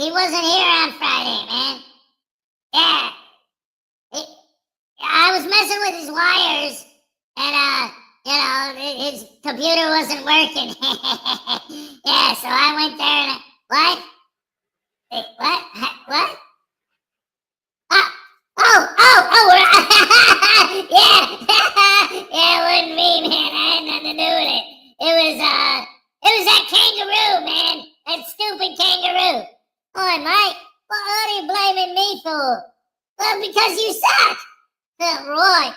he wasn't here on Friday, man. Yeah. I was messing with his wires, and, his computer wasn't working. Yeah, so I went there and what? Wait, what? What? Yeah. Yeah, it wasn't me, man. I had nothing to do with it. It was that kangaroo, man. That stupid kangaroo. Oh, Mike, what are you blaming me for? Well, because you suck. Roy.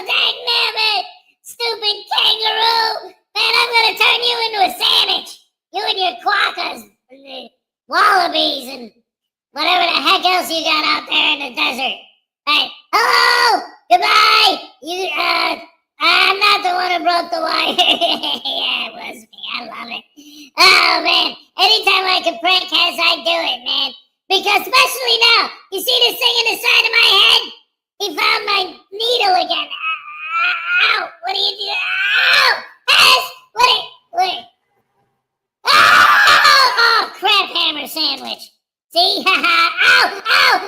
Dang it! Stupid kangaroo! Man, I'm gonna turn you into a sandwich! You and your quokkas and the wallabies and whatever the heck else you got out there in the desert. Right. Hello! Goodbye! I'm not the one who broke the wire. Yeah, it was me. I love it. Oh, man. Anytime I can prank Hez, I do it, man. Because especially now, you see this thing in the side of my head? He found my needle again. Ow! What are you doing? Ow! Hez! What? Oh, crap hammer sandwich. See? Ow! Ow!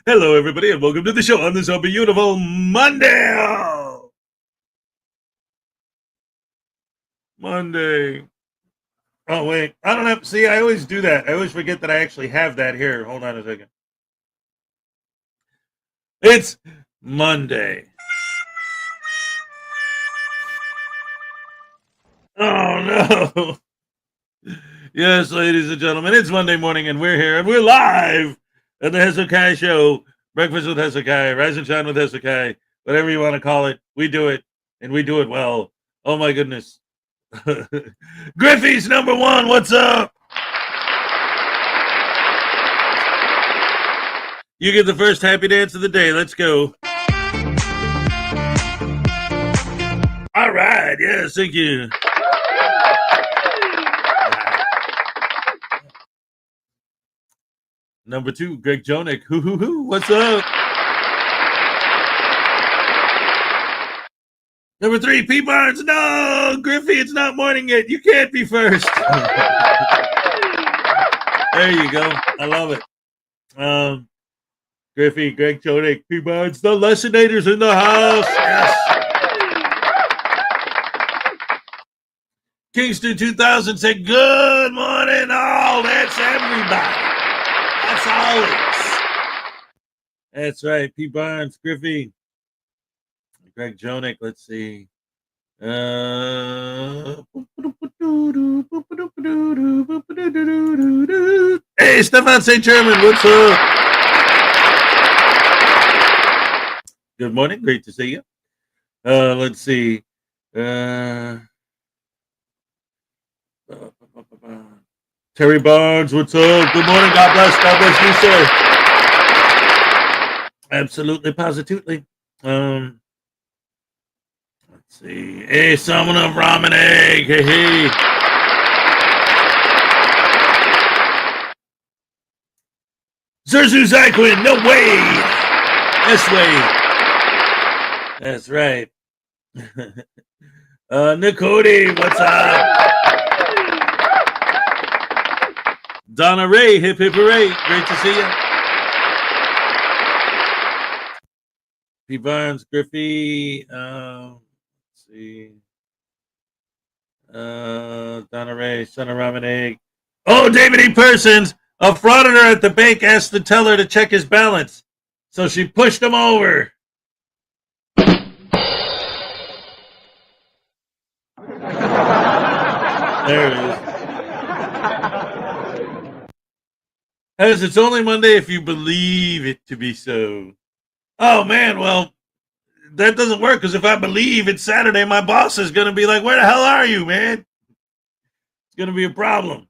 Hello, everybody, and welcome to the show on this beautiful Monday. Oh, wait. I don't have... See, I always do that. I always forget that I actually have that here. Hold on a second. It's Monday. Oh, no. Yes, ladies and gentlemen, it's Monday morning, and we're here, and we're live at the Hezokuai Show. Breakfast with Hezokuai, Rise and Shine with Hezokuai, whatever you want to call it. We do it, and we do it well. Oh, my goodness. Griffey's number one, what's up? You get the first happy dance of the day. Let's go. All right. Yes, thank you. Number two, Greg Jonick. Hoo. What's up? Number three, P. Barnes. No, Griffey, it's not morning yet. You can't be first. There you go. I love it. Griffey, Greg Jonick, P. Barnes, the Lessonators in the house. Yes. Kingston 2000 said, good morning, all. That's everybody. That's always. That's right. P. Barnes, Griffey, Greg Jonick. Let's see. Hey, Stefan St. German, what's up? Good morning. Great to see you. Let's see. Terry Barnes, what's up? Good morning. God bless. God bless you, sir. Absolutely, positively. Let's see. Hey, someone of ramen egg. Hey. Zerzu Zyquin, no way. This way. That's right. Nicody, what's up? Donna Ray, hip hip hooray. Great to see you. P. Barnes, Griffey, let's see. Donna Ray, son of ramen egg. Oh, David E. Persons, a frauditor at the bank asked the teller to check his balance. So she pushed him over. There it is. As it's only Monday if you believe it to be so. Oh, man, well, that doesn't work because if I believe it's Saturday, my boss is going to be like, where the hell are you, man? It's going to be a problem.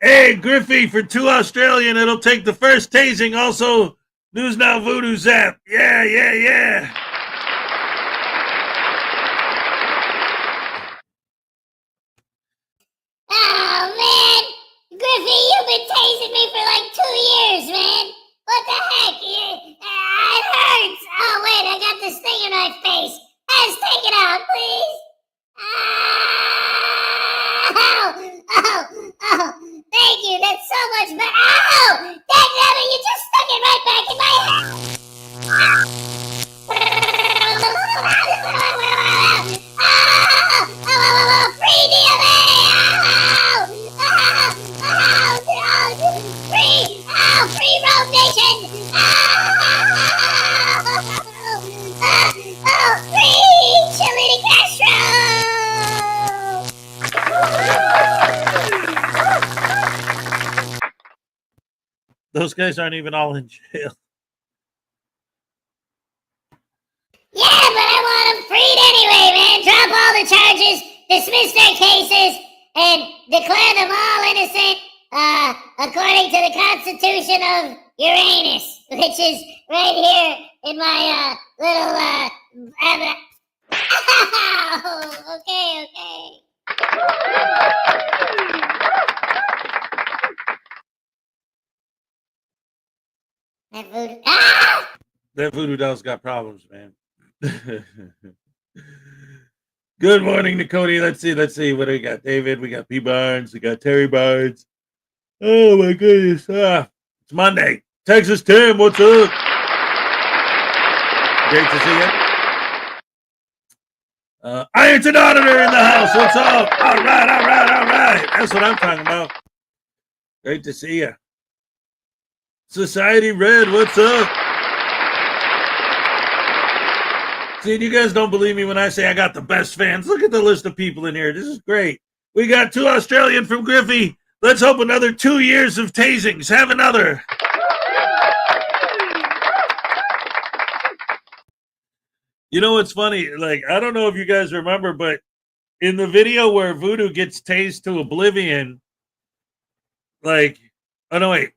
Hey, Griffey, for 2 Australian, it'll take the first tasing. Also, News Now Voodoo Zap. Yeah. Oh, thank you. That's so much better. Ow! Dangnabbit, you just stuck it right back in my head. Free DMA! Free Rogue Nation! Free Chili Castro! Those guys aren't even all in jail. Yeah, but I want them freed anyway, man. Drop all the charges, dismiss their cases, and declare them all innocent, according to the Constitution of Uranus, which is right here in my little okay. That voodoo. That voodoo doll's got problems, man. Good morning to Cody. Let's see. What do we got? David, we got P. Barnes, we got Terry Barnes. Oh my goodness. It's Monday. Texas Tim, what's up? Great to see you. Ironton Auditor in the house. What's up? All right. That's what I'm talking about. Great to see you. Society Red, what's up? See, you guys don't believe me when I say I got the best fans. Look at the list of people in here. This is great. We got 2 Australian from Griffey. Let's hope another 2 years of tasings. Have another. You know what's funny? Like, I don't know if you guys remember, but in the video where Voodoo gets tased to oblivion, like, oh no, wait.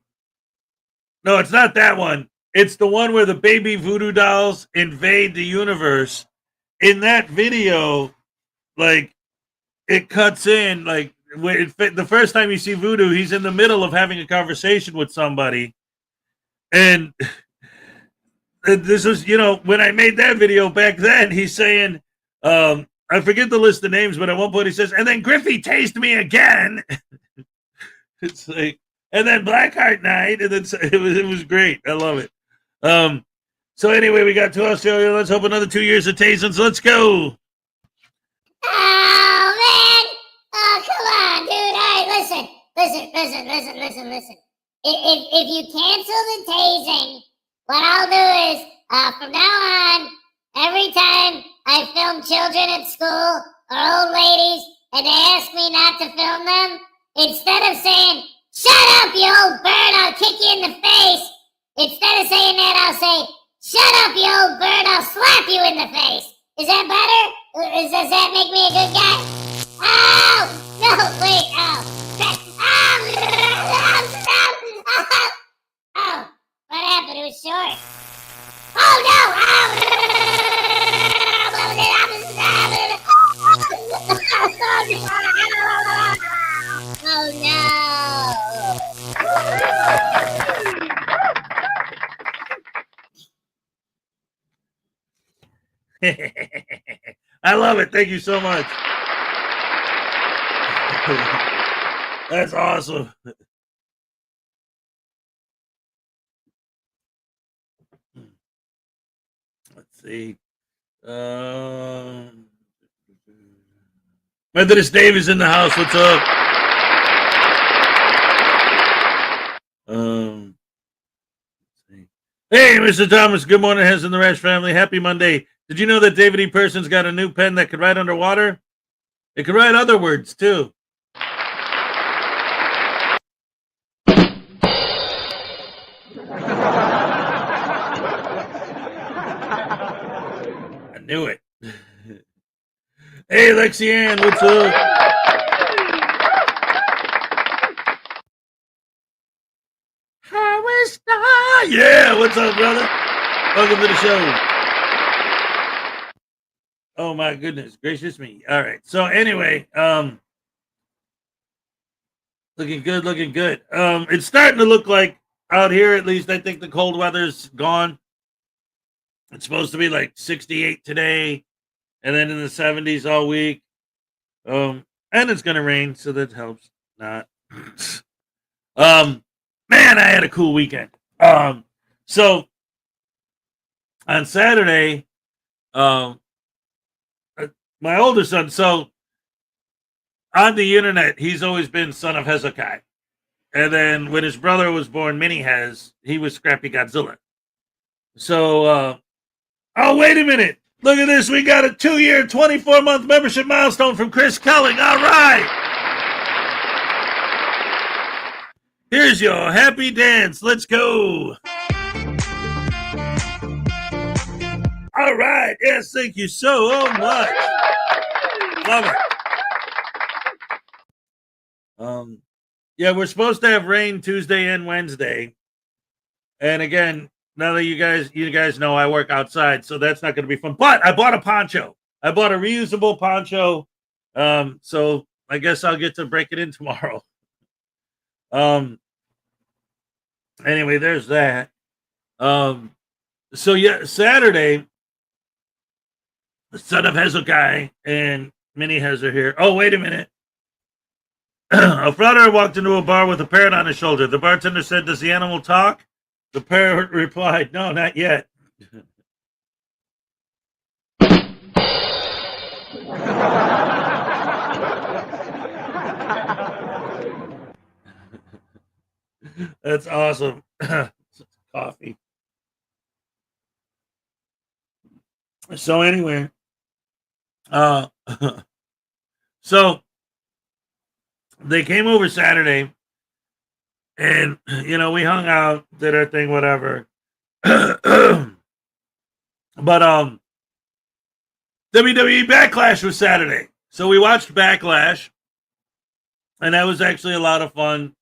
No, it's not that one. It's the one where the baby voodoo dolls invade the universe. In that video, like, it cuts in, like, the first time you see Voodoo, he's in the middle of having a conversation with somebody. And this is, when I made that video back then, he's saying, I forget the list of names, but at one point he says, and then Griffey tased me again. It's like, and then Blackheart Night, and then it was great. I love it. So anyway, we got 2 Australia. Let's hope another 2 years of tasings. Let's go. Oh, man. Oh, come on, dude. All right, listen. If you cancel the tasing, what I'll do is, from now on, every time I film children at school or old ladies and they ask me not to film them, instead of saying, shut up, you old bird, I'll kick you in the face, instead of saying that, I'll say, shut up, you old bird, I'll slap you in the face. Is that better? Does that make me a good guy? Oh! No, wait, oh. Oh, what happened? It was short. Oh, no! Oh, no! I love it. Thank you so much. That's awesome. Let's see. Methodist Dave is in the house. What's up? Let's see. Hey, Mr. Thomas. Good morning, Hez and the Rash family. Happy Monday. Did you know that David E. Person's got a new pen that could write underwater? It could write other words, too. I knew it. Hey, Lexi Ann, what's up? Yeah, what's up, brother? Welcome to the show. Oh my goodness, gracious me. All right. So anyway, looking good. It's starting to look like out here, at least I think the cold weather's gone. It's supposed to be like 68 today and then in the 70s all week. I And it's gonna rain, so that helps. Not. Man, I had a cool weekend. So on Saturday, my older son. So on the internet, he's always been son of Hezokuai. And then when his brother was born, Mini Hez, he was Scrappy Godzilla. So, oh, wait a minute. Look at this. We got a 2-year, 24-month membership milestone from Chris Kelling. All right. Here's your happy dance. Let's go. All right. Yes, thank you so much. Love it. Yeah, we're supposed to have rain Tuesday and Wednesday. And again, now that you guys know I work outside, so that's not going to be fun. But I bought a poncho. I bought a reusable poncho. So I guess I'll get to break it in tomorrow. Anyway, there's that. So yeah, Saturday, the son of Hezokuai and Mini Hez are here. Oh, wait a minute. A Frauditor walked into a bar with a parrot on his shoulder. The bartender said, "Does the animal talk?" The parrot replied, "No, not yet." That's awesome. Coffee. So anyway, so they came over Saturday, and we hung out, did our thing, whatever. But WWE Backlash was Saturday, so we watched Backlash, and that was actually a lot of fun.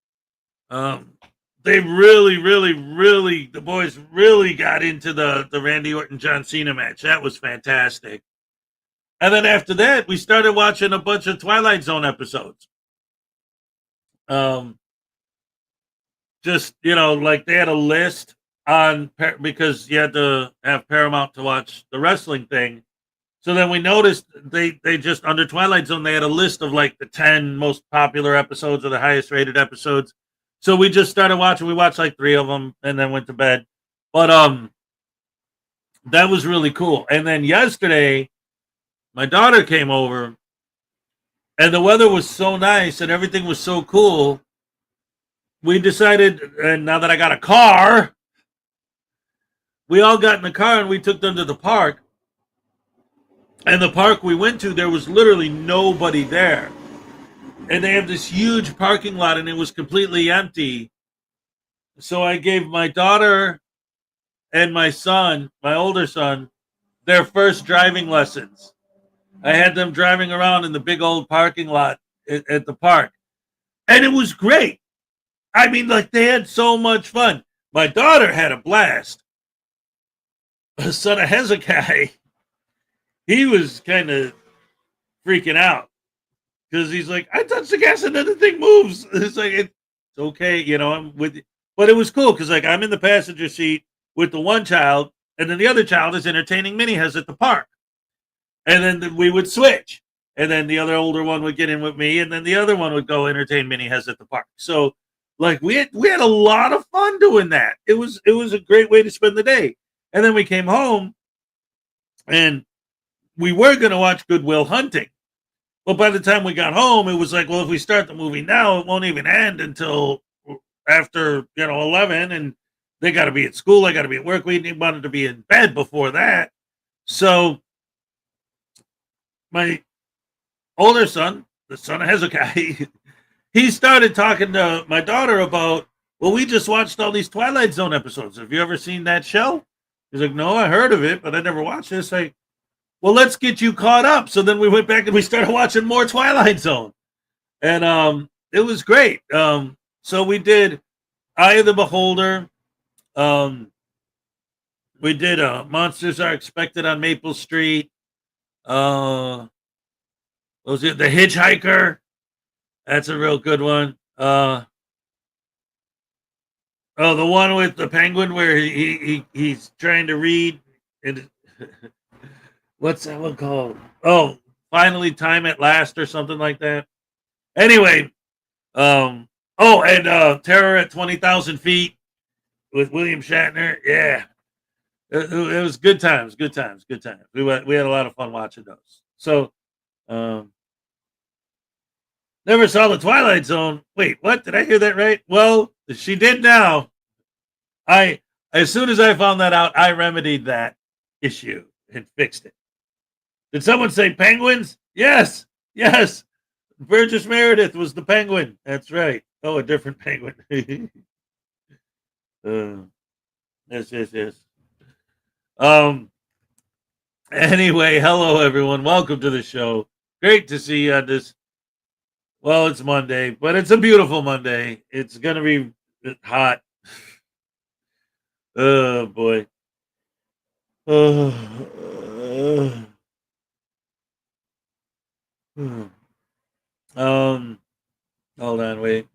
They really, the boys really got into the Randy Orton John Cena match. That was fantastic. And then after that, we started watching a bunch of Twilight Zone episodes. Just like they had a list on because you had to have Paramount to watch the wrestling thing. So then we noticed they just under Twilight Zone they had a list of like the 10 most popular episodes or the highest rated episodes. So we just started watching. We watched like 3 of them and then went to bed. But that was really cool. And then yesterday, my daughter came over, and the weather was so nice and everything was so cool. We decided, and now that I got a car, we all got in the car and we took them to the park. And the park we went to, there was literally nobody there. And they have this huge parking lot, and it was completely empty. So I gave my daughter and my son, my older son, their first driving lessons. I had them driving around in the big old parking lot at the park. And it was great. I mean, like, they had so much fun. My daughter had a blast. The son of Hezekiah, he was kind of freaking out. Because he's like, I touched the gas and then the thing moves. It's like, it's okay, I'm with you. But it was cool because, like, I'm in the passenger seat with the one child, and then the other child is entertaining Mini Hez at the park. And then we would switch. And then the other older one would get in with me, and then the other one would go entertain Mini Hez at the park. So, like, we had a lot of fun doing that. It was a great way to spend the day. And then we came home, and we were going to watch Good Will Hunting. But by the time we got home, it was like, well, if we start the movie now, it won't even end until after 11, and they got to be at school, they got to be at work. We wanted to be in bed before that. So my older son, the son of Hezekiah, he started talking to my daughter about, well, we just watched all these Twilight Zone episodes. Have you ever seen that show? He's like, no, I heard of it, but I never watched this. Like, well, let's get you caught up. So then we went back and we started watching more Twilight Zone. And it was great. So we did Eye of the Beholder. We did Monsters Are Expected on Maple Street. Was it The Hitchhiker? That's a real good one. The one with the penguin where he's trying to read. And what's that one called? Oh, Finally Time at Last or something like that. Anyway, and Terror at 20,000 Feet with William Shatner. Yeah. It was good times. We had a lot of fun watching those. So, never saw The Twilight Zone. Wait, what? Did I hear that right? Well, she did now. As soon as I found that out, I remedied that issue and fixed it. Did someone say penguins? Yes. Burgess Meredith was the penguin. That's right. Oh, a different penguin. Yes. Anyway, hello everyone. Welcome to the show. Great to see you on this. Well, it's Monday, but it's a beautiful Monday. It's gonna be hot. Oh boy. Hold on, wait.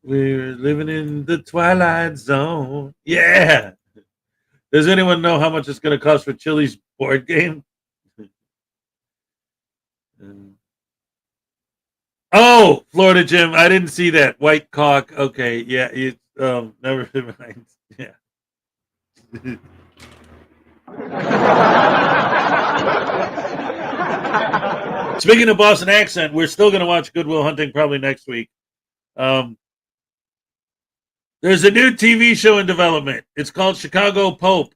We're living in the Twilight Zone. Yeah. Does anyone know how much it's going to cost for Chili's board game? Oh, Florida Jim, I didn't see that. White cock. Okay, yeah. Never mind. Yeah. Speaking of Boston accent, we're still going to watch Good Will Hunting probably next week. There's a new TV show in development. It's called Chicago Pope.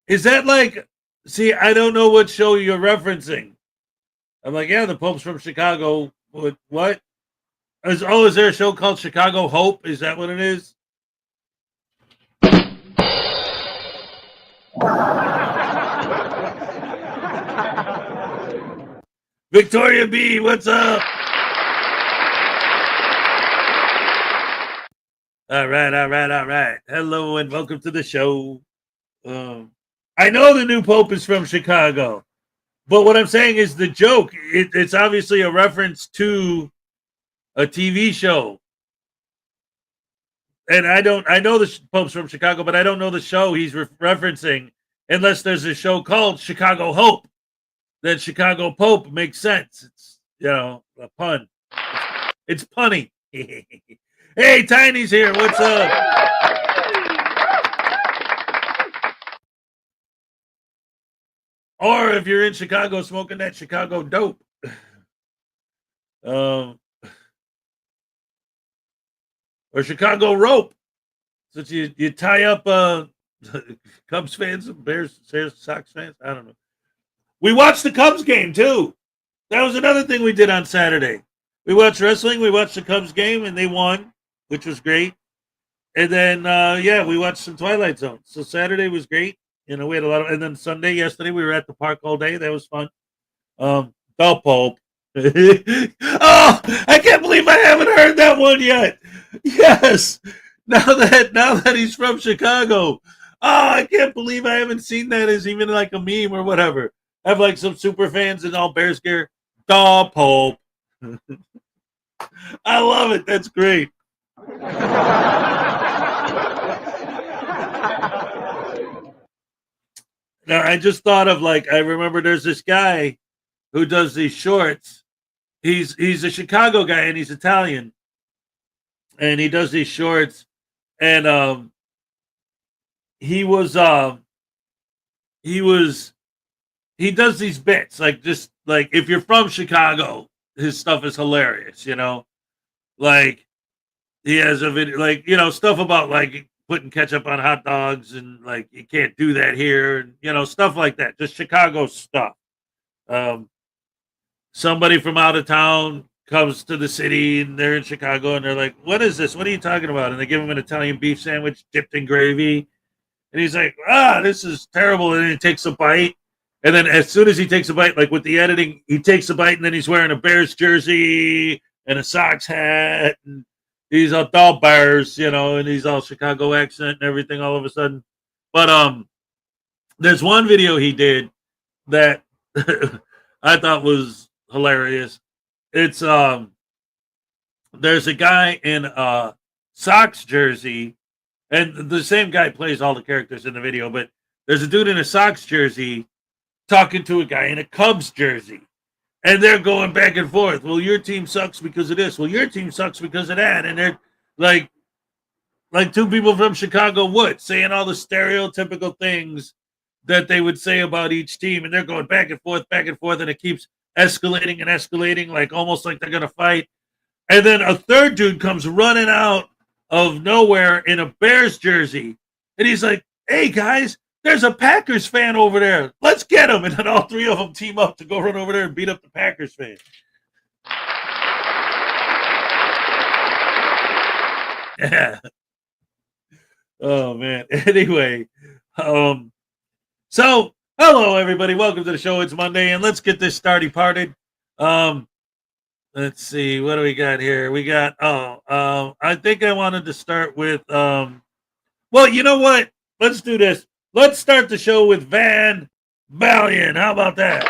Is that like, see, I don't know what show you're referencing. I'm like, yeah, the Pope's from Chicago. What? Is there a show called Chicago Hope? Is that what it is? Victoria B, what's up? All right. Hello and welcome to the show. I know the new Pope is from Chicago, but what I'm saying is the joke. It's obviously a reference to a TV show. And I know the Pope's from Chicago, but I don't know the show he's referencing unless there's a show called Chicago Hope. Then Chicago Pope makes sense. It's, a pun. It's punny. Hey, Tiny's here. What's up? Or if you're in Chicago smoking that Chicago dope. Or Chicago rope. So you tie up Cubs fans, Bears, Sox fans. I don't know. We watched the Cubs game too. That was another thing we did on Saturday. We watched wrestling. We watched the Cubs game and they won, which was great. And then we watched some Twilight Zone. So Saturday was great. We had a lot of, and then yesterday we were at the park all day. That was fun. The Pope. Oh, I can't believe I haven't heard that one yet. Yes. Now that he's from Chicago. Oh, I can't believe I haven't seen that as even like a meme or whatever. I have like some super fans in all Bears gear. The Pope. I love it. That's great. Now I just thought of I remember there's this guy who does these shorts. He's a Chicago guy and he's Italian. And he does these shorts and he does these bits just if you're from Chicago, his stuff is hilarious, Like he has a video stuff about putting ketchup on hot dogs and you can't do that here and stuff like that. Just Chicago stuff. Somebody from out of town comes to the city and they're in Chicago and they're like, "What is this? What are you talking about?" And they give him an Italian beef sandwich dipped in gravy. And he's like, this is terrible. And then he takes a bite. And then as soon as he takes a bite, with the editing, he takes a bite and then he's wearing a Bears jersey and a Sox hat. And he's all Bears, and he's all Chicago accent and everything all of a sudden. But there's one video he did that I thought was hilarious. It's there's a guy in a Sox jersey, and the same guy plays all the characters in the video, but there's a dude in a Sox jersey talking to a guy in a Cubs jersey. And they're going back and forth. Well, your team sucks because of this. Well, your team sucks because of that. And they're like two people from Chicago would, saying all the stereotypical things that they would say about each team. And they're going back and forth, and it keeps escalating and escalating, like almost like they're going to fight. And then a third dude comes running out of nowhere in a Bears jersey. And he's like, hey, guys, there's a Packers fan over there. Let's get him. And then all three of them team up to go run over there and beat up the Packers fan. Yeah. Oh, man. Anyway, so hello, everybody. Welcome to the show. It's Monday, and let's get this started. Let's see. What do we got here? We got, I think I wanted to start with, well, you know what? Let's do this. Let's start the show with Van Valiant. How about that?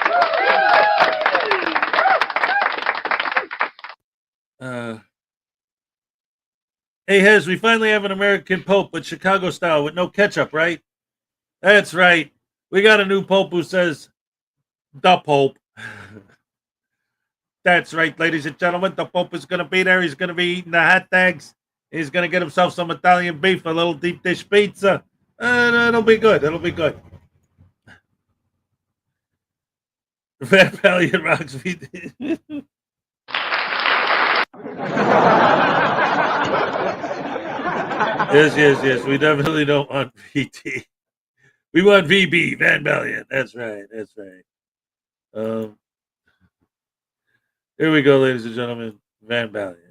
Hey, Hez, we finally have an American Pope, but Chicago style with no ketchup, right? That's right. We got a new Pope who says, the Pope. That's right, ladies and gentlemen. The Pope is going to be there. He's going to be eating the hot dogs. He's going to get himself some Italian beef, a little deep dish pizza. It'll be good. It'll be good. Van Valiant rocks. Yes. We definitely don't want VT. We want VB, Van Valiant. That's right. Here we go, ladies and gentlemen. Van Valiant.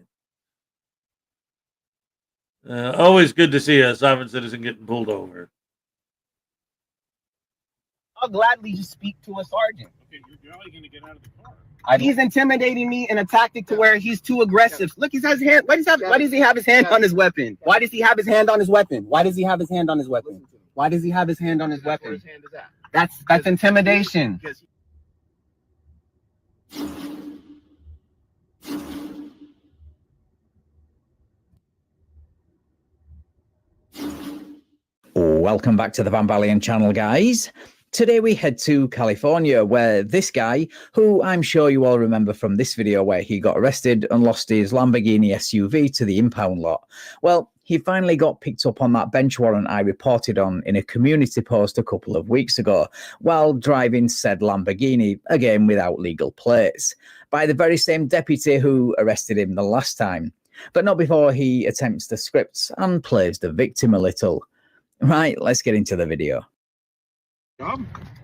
Always good to see a sovereign citizen getting pulled over. I'll gladly just speak to a sergeant. Okay, you're only going to get out of the car. He's intimidating me in a tactic to where he's too aggressive. Look, he has his hand. Why does he have his hand on his weapon? Why does he have his hand on his weapon? Why does he have his hand on his weapon? Why does he have his hand on his weapon? That's intimidation. Welcome back to the Van Valiant channel, guys. Today we head to California, where this guy, who I'm sure you all remember from this video where he got arrested and lost his Lamborghini SUV to the impound lot. Well, he finally got picked up on that bench warrant I reported on in a community post a couple of weeks ago, while driving said Lamborghini, again without legal plates, by the very same deputy who arrested him the last time. But not before he attempts the scripts and plays the victim a little. Right, let's get into the video.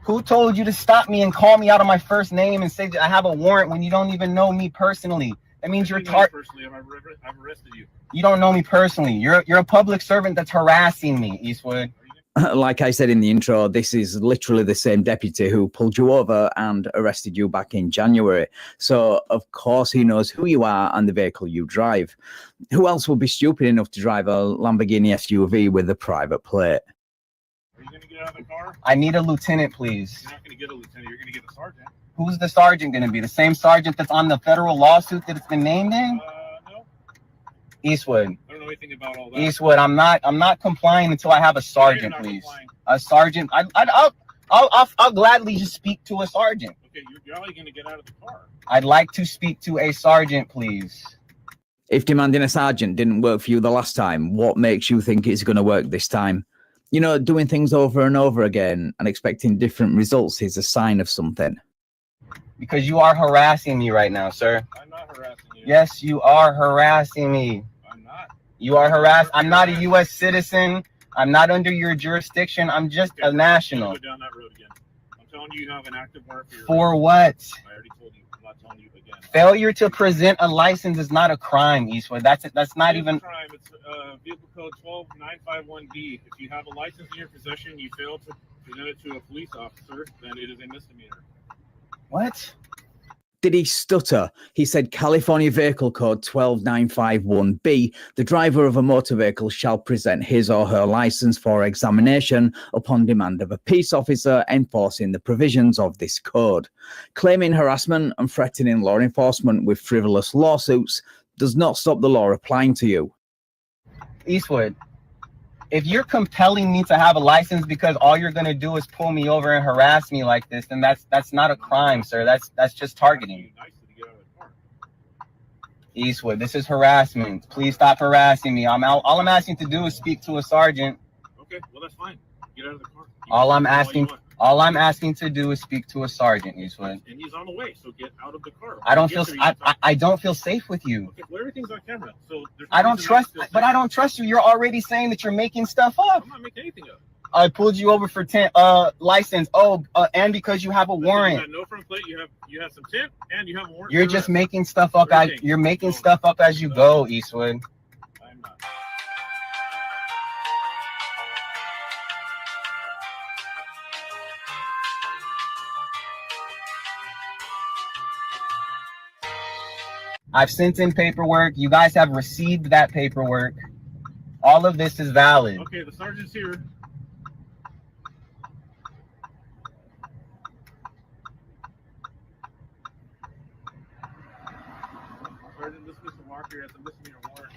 Who told you to stop me and call me out of my first name and say that I have a warrant when you don't even know me personally? That means you're personally. I've arrested you. You don't know me personally. You're a public servant that's harassing me, Eastwood. Like I said in the intro, this is literally the same deputy who pulled you over and arrested you back in January. So, of course, he knows who you are and the vehicle you drive. Who else would be stupid enough to drive a Lamborghini SUV with a private plate? Are you going to get out of the car? I need a lieutenant, please. You're not going to get a lieutenant. You're going to get a sergeant. Who's the sergeant going to be? The same sergeant that's on the federal lawsuit that it's been named in? No. Eastwood. I don't know anything about all that. Eastwood, I'm not complying until I have a sergeant, please. Complying. A sergeant. I'll gladly just speak to a sergeant. Okay, you're only going to get out of the car. I'd like to speak to a sergeant, please. If demanding a sergeant didn't work for you the last time, what makes you think it's going to work this time? You know, doing things over and over again and expecting different results is a sign of something. Because you are harassing me right now, sir. I'm not harassing you. Yes, you are harassing me. I'm not. You are harassed. I'm not a U.S. citizen. I'm not under your jurisdiction. I'm just a national. Go down that road again. I'm telling you, you have an active warrant for your For what? I already told you. I'm not telling you again. Failure to present a license is not a crime, Eastwood. That's not even a crime. It's vehicle code 12951B. If you have a license in your possession, you fail to present it to a police officer, then it is a misdemeanor. What? Did he stutter? He said California Vehicle Code 12951B. The driver of a motor vehicle shall present his or her license for examination upon demand of a peace officer enforcing the provisions of this code. Claiming harassment and threatening law enforcement with frivolous lawsuits does not stop the law applying to you. Eastwood, if you're compelling me to have a license because all you're gonna do is pull me over and harass me like this, then that's not a crime, sir. That's just targeting. Eastwood, this is harassment. Please stop harassing me. All I'm asking to do is speak to a sergeant. Okay, well that's fine. Get out of the car. All I'm asking to do is speak to a sergeant, Eastwood. And he's on the way, so get out of the car. I don't feel safe with you. Okay, well everything's on camera, so there's I don't trust you. You're already saying that you're making stuff up. I'm not making anything up. I pulled you over for license. And because you have a warrant. You got no front plate. You have some tint, and you have a warrant. You're just making stuff up. You're making stuff up as you go, Eastwood. I'm not. I've sent in paperwork. You guys have received that paperwork. All of this is valid. Okay, the sergeant's here. Sergeant, this is Mr. Walker. Has a misdemeanor warrant.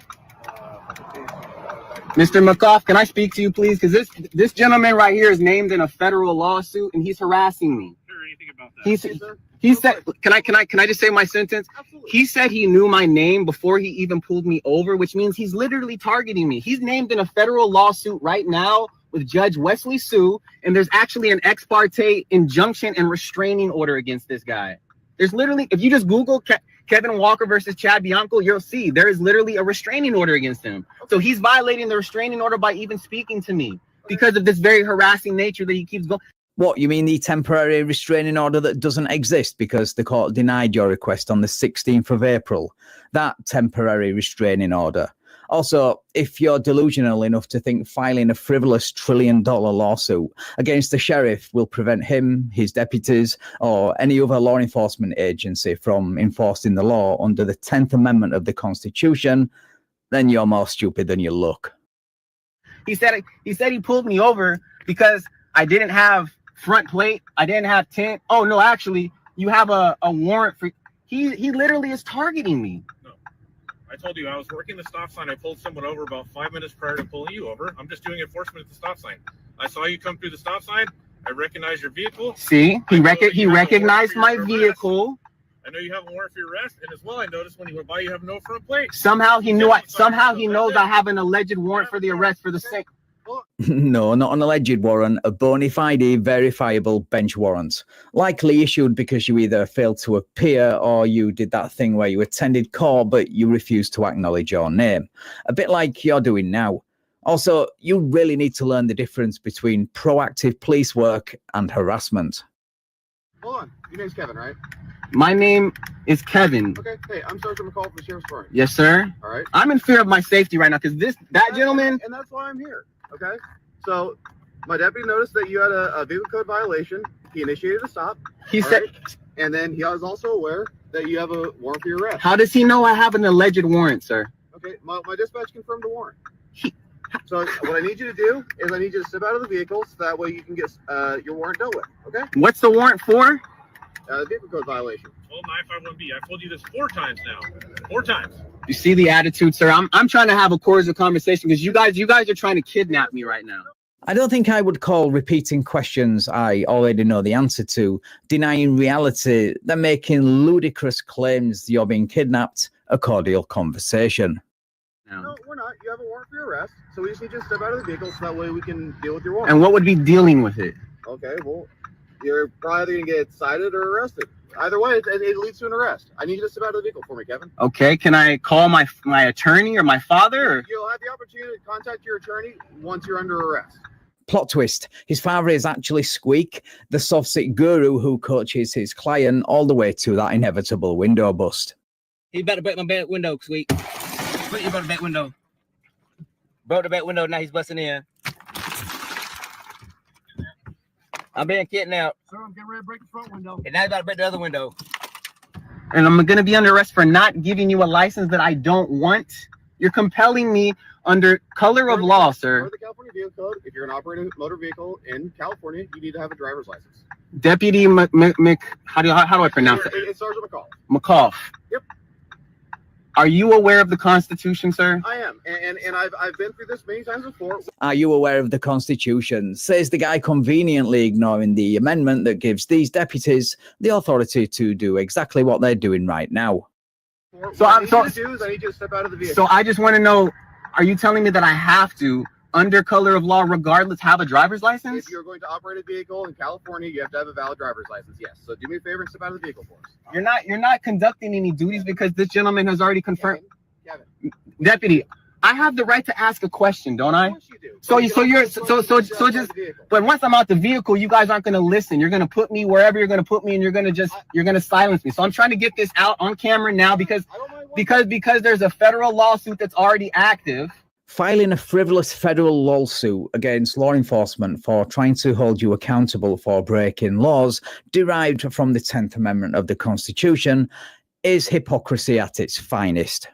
Mr. McCoff, can I speak to you, please? Because this gentleman right here is named in a federal lawsuit, and he's harassing me. Sure, anything about that? He said, can I just say my sentence? Absolutely. He said he knew my name before he even pulled me over, which means he's literally targeting me. He's named in a federal lawsuit right now with Judge Wesley Sue, and there's actually an ex parte injunction and restraining order against this guy. There's literally, if you just Google Kevin Walker versus Chad Bianco, you'll see there is literally a restraining order against him. So he's violating the restraining order by even speaking to me because of this very harassing nature that he keeps going. What, you mean the temporary restraining order that doesn't exist because the court denied your request on the 16th of April? That temporary restraining order. Also, if you're delusional enough to think filing a frivolous $1 trillion lawsuit against the sheriff will prevent him, his deputies, or any other law enforcement agency from enforcing the law under the 10th Amendment of the Constitution, then you're more stupid than you look. He said he pulled me over because I didn't have front plate. I didn't have tint. Oh no, actually, you have a warrant for. He literally is targeting me. No, I told you I was working the stop sign. I pulled someone over about 5 minutes prior to pulling you over. I'm just doing enforcement at the stop sign. I saw you come through the stop sign. I recognize your vehicle. See, he recognized my vehicle. I know you have a warrant for your arrest, and as well, I noticed when you went by, you have no front plate. Somehow he knew. Somehow he knows I have an alleged warrant for the arrest for the same. No, not an alleged warrant, a bona fide, verifiable bench warrant. Likely issued because you either failed to appear or you did that thing where you attended court but you refused to acknowledge your name. A bit like you're doing now. Also, you really need to learn the difference between proactive police work and harassment. Hold on. Your name's Kevin, right? My name is Kevin. Okay. Hey, I'm Sergeant McCall from the Sheriff's Department. Yes, sir. All right. I'm in fear of my safety right now because that gentleman. And that's why I'm here. Okay. So my deputy noticed that you had a vehicle code violation. He initiated a stop. He said, and then he was also aware that you have a warrant for your arrest. How does he know I have an alleged warrant, sir? Okay. My dispatch confirmed the warrant. So what I need you to do is I need you to step out of the vehicle so that way you can get your warrant dealt with. Okay. What's the warrant for? Vehicle code violation. 12951B. I've told you this 4 times now. 4 times. You see the attitude, sir. I'm trying to have a cordial conversation because you guys are trying to kidnap me right now. I don't think I would call repeating questions I already know the answer to, denying reality, then making ludicrous claims you're being kidnapped, a cordial conversation. No, we're not. You have a warrant for your arrest, so we just need you to step out of the vehicle so that way we can deal with your warrant. And what would be dealing with it? Okay, well, you're probably going to get cited or arrested. Either way, it leads to an arrest. I need you to step out of the vehicle for me, Kevin. Okay, can I call my attorney or my father? Or? You'll have the opportunity to contact your attorney once you're under arrest. Plot twist. His father is actually Squeak, the soft-sit guru who coaches his client all the way to that inevitable window bust. He better break my back window, Squeak. Squeak, you broke the back window. Broke the back window, now he's busting in. I'm being kidnapped. Sir, I'm getting ready to break the front window. And now he's about to break the other window. And I'm going to be under arrest for not giving you a license that I don't want. You're compelling me under color of law, sir. For the California Vehicle Code, if you're an operating motor vehicle in California, you need to have a driver's license. Deputy how do I pronounce it? It's Sergeant McCall. McCall. Yep. Are you aware of the Constitution, sir? I am, and I've been through this many times before. Are you aware of the Constitution? Says the guy conveniently ignoring the amendment that gives these deputies the authority to do exactly what they're doing right now. So I need you to step out of the vehicle. So I just want to know, are you telling me that I have to, under color of law, regardless, have a driver's license? If you're going to operate a vehicle in California, you have to have a valid driver's license. Yes. So do me a favor and step out of the vehicle for us. You're not conducting any duties because this gentleman has already confirmed. Kevin. Deputy, I have the right to ask a question, don't I? Of course you do. So just, but once I'm out the vehicle, you guys aren't going to listen. You're going to put me wherever you're going to put me, and you're going to silence me. So I'm trying to get this out on camera now because there's a federal lawsuit that's already active. Filing a frivolous federal lawsuit against law enforcement for trying to hold you accountable for breaking laws derived from the 10th Amendment of the Constitution is hypocrisy at its finest.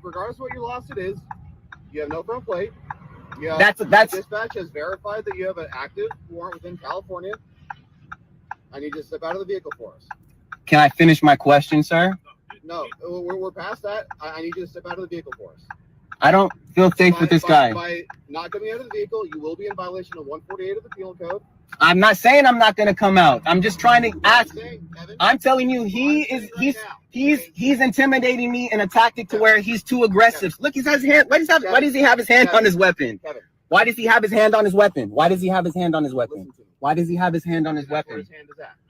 Regardless of what your lawsuit is, you have no front plate. That's dispatch has verified that you have an active warrant within California. I need you to step out of the vehicle for us. Can I finish my question, sir? No, we're past that. I need you to step out of the vehicle for us. I don't feel safe with this guy. By not coming out of the vehicle, you will be in violation of 148 of the Penal Code. I'm not saying I'm not going to come out. I'm just trying to ask. I'm telling you, he's intimidating me in a tactic to where he's too aggressive. Look, he has his hand. Why does he have his hand on his weapon? Why does he have his hand on his weapon? Why does he have his hand on his weapon? Why does he have his hand on his weapon?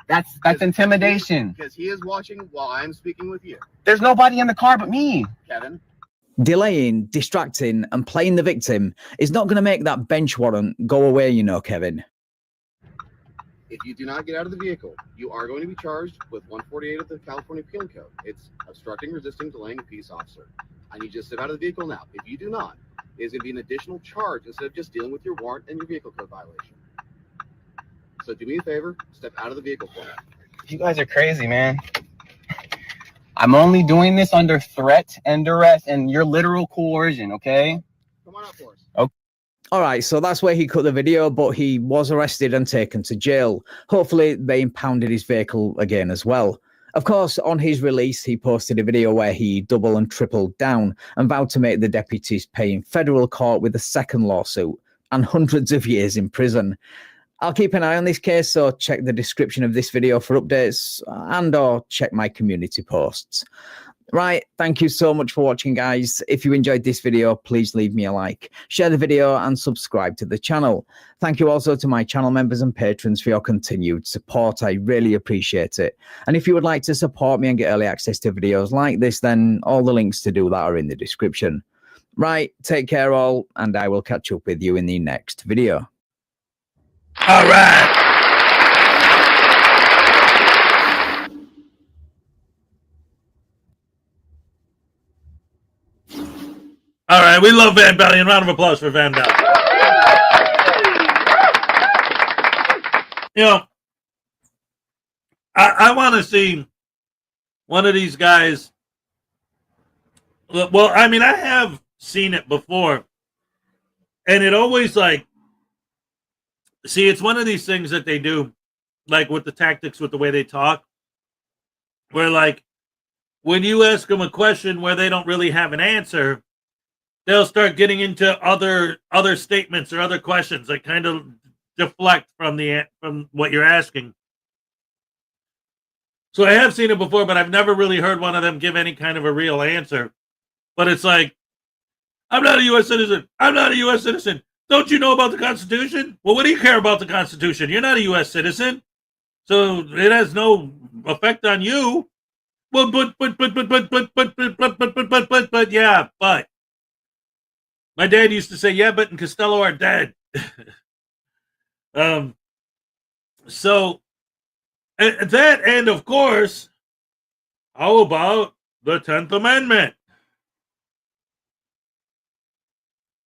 That's intimidation. Because he is watching while I'm speaking with you. There's nobody in the car but me. Kevin. Delaying, distracting, and playing the victim is not going to make that bench warrant go away, you know, Kevin. If you do not get out of the vehicle, you are going to be charged with 148 of the California Penal Code. It's obstructing, resisting, delaying a peace officer. I need you to step out of the vehicle now. If you do not, it is going to be an additional charge instead of just dealing with your warrant and your vehicle code violation. So do me a favor, step out of the vehicle for me. You guys are crazy, man. I'm only doing this under threat and duress and your literal coercion, okay? Come on out for us. Okay. All right, so that's where he cut the video, but he was arrested and taken to jail. Hopefully, they impounded his vehicle again as well. Of course, on his release, he posted a video where he double and tripled down and vowed to make the deputies pay in federal court with a second lawsuit and hundreds of years in prison. I'll keep an eye on this case, so check the description of this video for updates and/or check my community posts. Right, thank you so much for watching, guys. If you enjoyed this video, please leave me a like, share the video, and subscribe to the channel. Thank you also to my channel members and patrons for your continued support. I really appreciate it. And if you would like to support me and get early access to videos like this, then all the links to do that are in the description. Right, take care all, and I will catch up with you in the next video. All right. All right, we love Van Bellion. Round of applause for Van Bellion. You know, I want to see one of these guys. Well, I mean, I have seen it before, and it always see, it's one of these things that they do, like with the tactics, with the way they talk, where like when you ask them a question where they don't really have an answer, they'll start getting into other statements or other questions that kind of deflect from what you're asking. So I have seen it before, but I've never really heard one of them give any kind of a real answer. But it's like, I'm not a U.S. citizen. I'm not a U.S. citizen. Don't you know about the Constitution? Well, what do you care about the Constitution? You're not a U.S. citizen, so it has no effect on you. Well, but yeah, but. My dad used to say, yeah, but and Costello are dead. So, that, and of course, how about the 10th Amendment?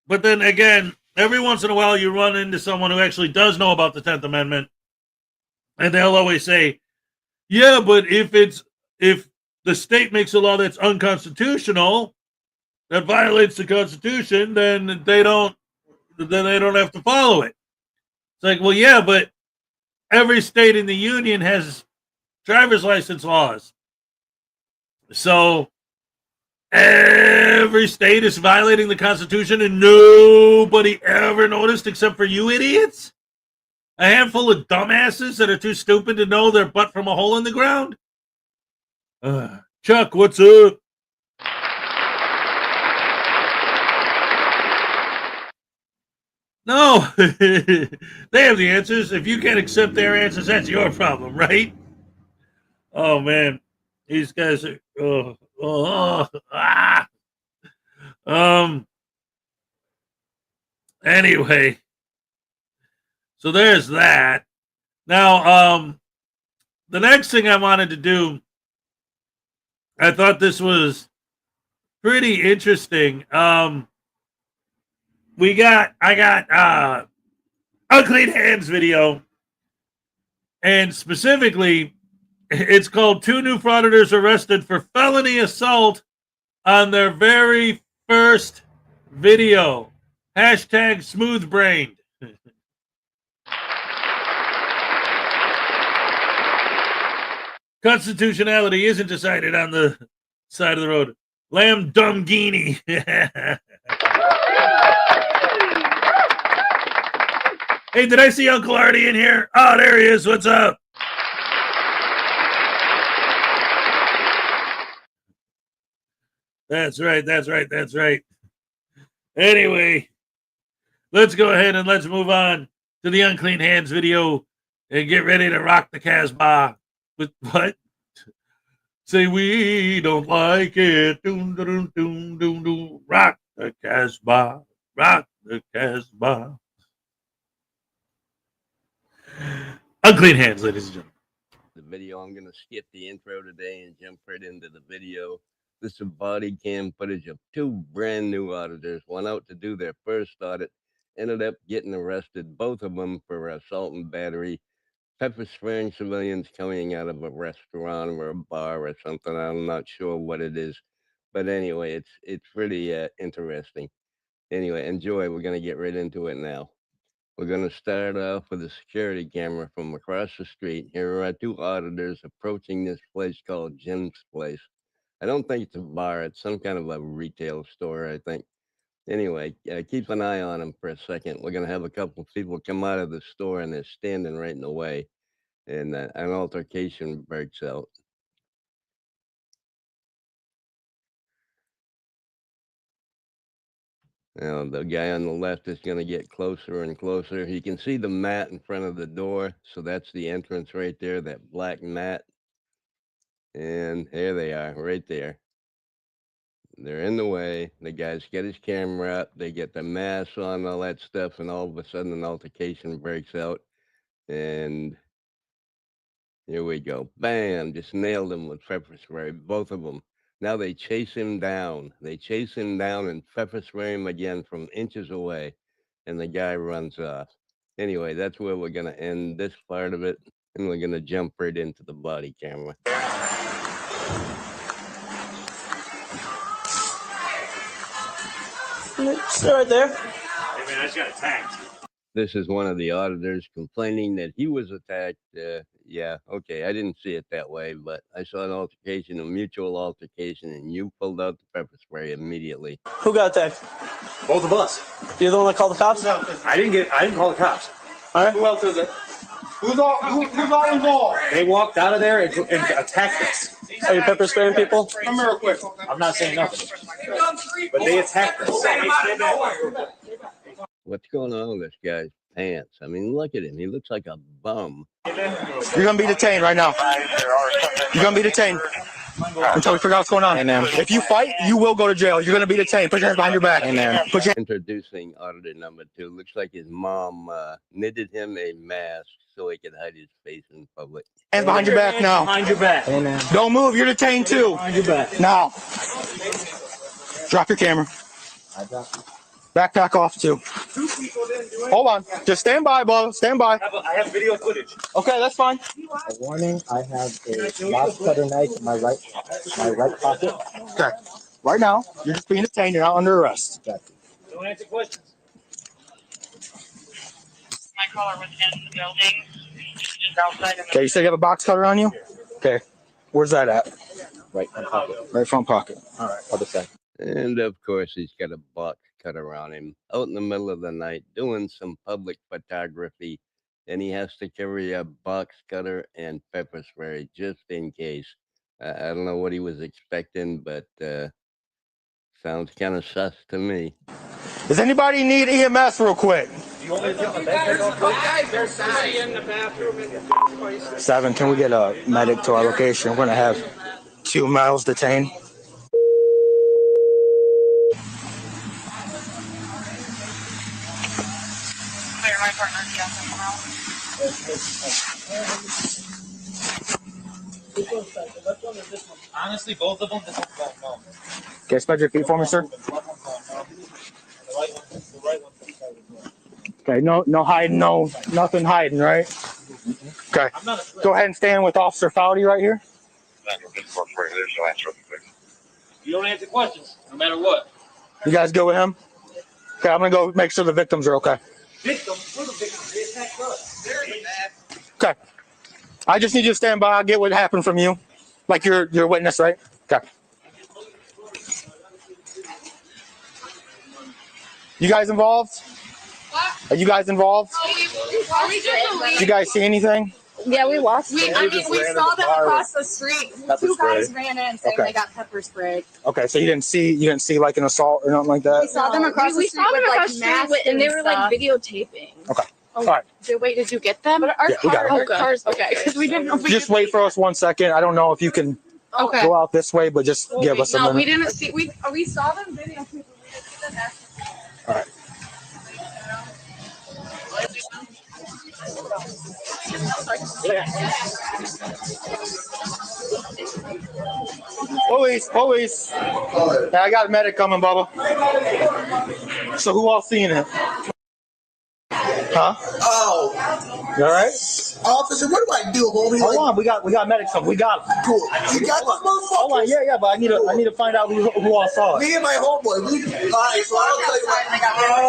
But then again, every once in a while you run into someone who actually does know about the 10th Amendment, and they'll always say, yeah, but if the state makes a law that's unconstitutional, that violates the Constitution, then they don't have to follow it. It's like, well, yeah, but every state in the Union has driver's license laws. So Every state is violating the Constitution and nobody ever noticed except for you idiots? A handful of dumbasses that are too stupid to know their butt from a hole in the ground? Chuck, what's up? No, they have the answers. If you can't accept their answers, that's your problem, right? Oh, man. These guys are... Anyway, so there's that. Now, the next thing I wanted to do, I thought this was pretty interesting. I got Unclean Hands video, and specifically, it's called 2 New Frauditors Arrested for Felony Assault on their very first video. Hashtag smooth brained. Constitutionality isn't decided on the side of the road. Lamb dumb guinea. Hey, did I see Uncle Artie in here? Oh, there he is. What's up? That's right. Anyway, let's go ahead and let's move on to the Unclean Hands video and get ready to rock the Casbah. With what? Say we don't like it. Doom, doom, doom, doom, doom. Rock the Casbah. Rock the Casbah. Unclean Hands, ladies and gentlemen. The video, I'm going to skip the intro today and jump right into the video. This is body cam footage of 2 brand new auditors. Went out to do their first audit, ended up getting arrested, both of them for assault and battery, pepper spraying civilians coming out of a restaurant or a bar or something. I'm not sure what it is, but anyway, it's pretty interesting. Anyway, enjoy. We're going to get right into it now. We're going to start off with a security camera from across the street. Here are 2 auditors approaching this place called Jim's Place. I don't think it's a bar. It's some kind of a retail store, I think. Anyway, keep an eye on them for a second. We're going to have a couple of people come out of the store, and they're standing right in the way. And an altercation breaks out. Now, the guy on the left is going to get closer and closer. You can see the mat in front of the door. So that's the entrance right there, that black mat. And there they are, right there. They're in the way. The guy's got his camera up. They get the mask on, all that stuff. And all of a sudden, an altercation breaks out. And here we go. Bam! Just nailed him with pepper spray, both of them. Now they chase him down. They chase him down and pepper spray him again from inches away. And the guy runs off. Anyway, that's where we're going to end this part of it. And we're going to jump right into the body camera. Stay right there. Hey, man, I just got attacked. This is one of the auditors complaining that he was attacked. Yeah, okay, I didn't see it that way, but I saw an altercation, a mutual altercation, and you pulled out the pepper spray immediately. Who got attacked? Both of us. You're the one that called the cops? No, I didn't call the cops. All right. Who else is it? Who's all involved? They walked out of there and attacked us. Are you pepper spraying people? Come here real quick. I'm not saying nothing. But they attacked us. What's going on with this guy's pants? I mean, look at him. He looks like a bum. You're going to be detained right now. You're going to be detained until we figure out what's going on. If you fight, you will go to jail. You're going to be detained. Put your hands behind your back. Put your Introducing auditor number 2. Looks like his mom knitted him a mask so he could hide his face in public. hands behind your back now. Behind your back. Don't move. You're detained too. Behind your back. Now. Drop your camera. Backpack off too. Hold on. Just stand by, Bob. Stand by. I have video footage. Okay, that's fine. A warning, I have a box cutter knife in my right pocket. Okay. Right now, you're just being detained. You're not under arrest. Got you. Don't answer questions. My caller was in the building. Just outside of the Okay, you said you have a box cutter on you? Okay. Where's that at? Right front pocket. Right front pocket. All right, other side. And of course, he's got a box cutter on him out in the middle of the night doing some public photography. And he has to carry a box cutter and pepper spray just in case. I don't know what he was expecting, but sounds kind of sus to me. Does anybody need EMS real quick? 7, can we get a medic to our location? We're going to have 2 males detained. My partner, Honestly, both of them, this one don't know. Can you spread your feet for me, sir? Okay, no hiding, nothing hiding, right? Okay, go ahead and stand with Officer Foudy right here. You don't answer questions, no matter what. You guys go with him? Okay, I'm gonna go make sure the victims are okay. Victims? We're the victims. They attacked us. Okay, I just need you to stand by. I'll get what happened from you. Like you're a witness, right? Okay. You guys involved? Are you guys involved? Did you guys see anything? Yeah, we watched. We saw them across the street. Two guys ran in saying they got pepper sprayed. Okay, so you didn't see like an assault or nothing like that? We saw them across the street with like masks and they were like videotaping. Okay. All right. Wait, did you get them? Yeah, we got our cars. Okay, because we didn't know. Just wait for us 1 second. I don't know if you can go out this way, but just give us a minute. No, we didn't see. We saw them videotaping. We didn't see them actually. All right. Police. Yeah, I got a medic coming, Bubba. So who all seen it? Huh? Oh. You all right? Officer, what do I do, homie? Hold on, we got medics coming. We got them. Cool. You got this motherfucker? Hold on, yeah, but I need to find out who all saw it. Me and my homeboy. All right, so I'll tell you what.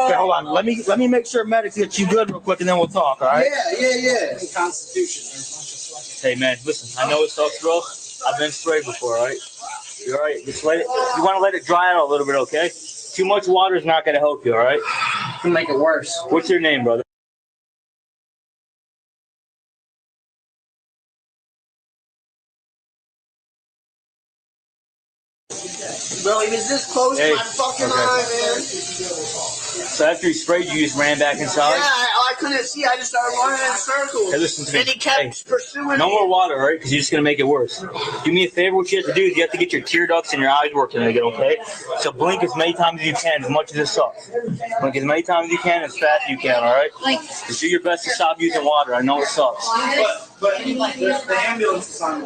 Okay, hold on. Let me make sure medics get you good real quick, and then we'll talk. All right? Yeah. Constitution. Hey man, listen. I know it sucks, bro. I've been sprayed before, all right? You all right? Just you want to let it dry out a little bit, okay? Too much water is not going to help you, all right? It'll make it worse. What's your name, brother? Bro, he was this close to my fucking eye, man. So after he sprayed you, just ran back inside? Yeah, I couldn't see. I just started running in circles. Hey, listen to me. And he kept pursuing No me. more water, all right? Because you're just going to make it worse. Do me a favor. What you have to do is you have to get your tear ducts and your eyes working again, okay? So blink as many times as you can, as much as it sucks. Blink as many times as you can, as fast as you can, all right? Just do your best to stop using water. I know it sucks. But the ambulance is on. He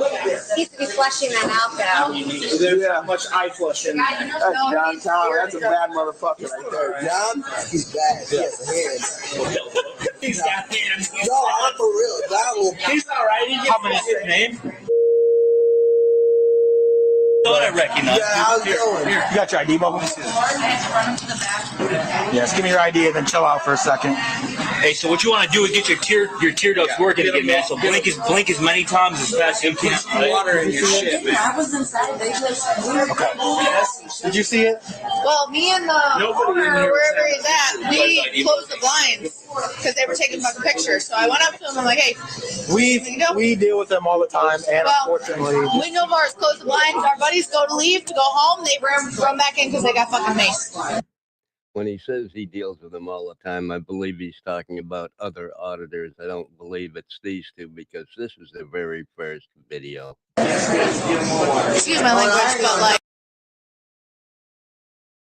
needs to be flushing them out though. There's that much eye flushing. That's John Town. That's a bad motherfucker right there. John? He's bad. He has hands. He's got hands. No, I'm for real. John will. He's all right. How many is his name? Thought I recognized. Yeah, how's it going? You got your ID, Bubba? Yes, give me your ID and then chill out for a second. Hey, so what you want to do is get your tear ducts working again, man. So blink as many times as fast as you can. Water in your shit, man. I was inside. They just. Okay. Did you see it? Well, me and the owner, wherever he's at, we closed the blinds because they were taking fucking pictures. So I went up to him. I'm like, hey, We deal with them all the time, and unfortunately, we know Mars closed the blinds. Our buddies go to leave to go home. They run back in because they got fucking maced. When he says he deals with them all the time, I believe he's talking about other auditors. I don't believe it's these two because this is the very first video. Excuse my language, but like.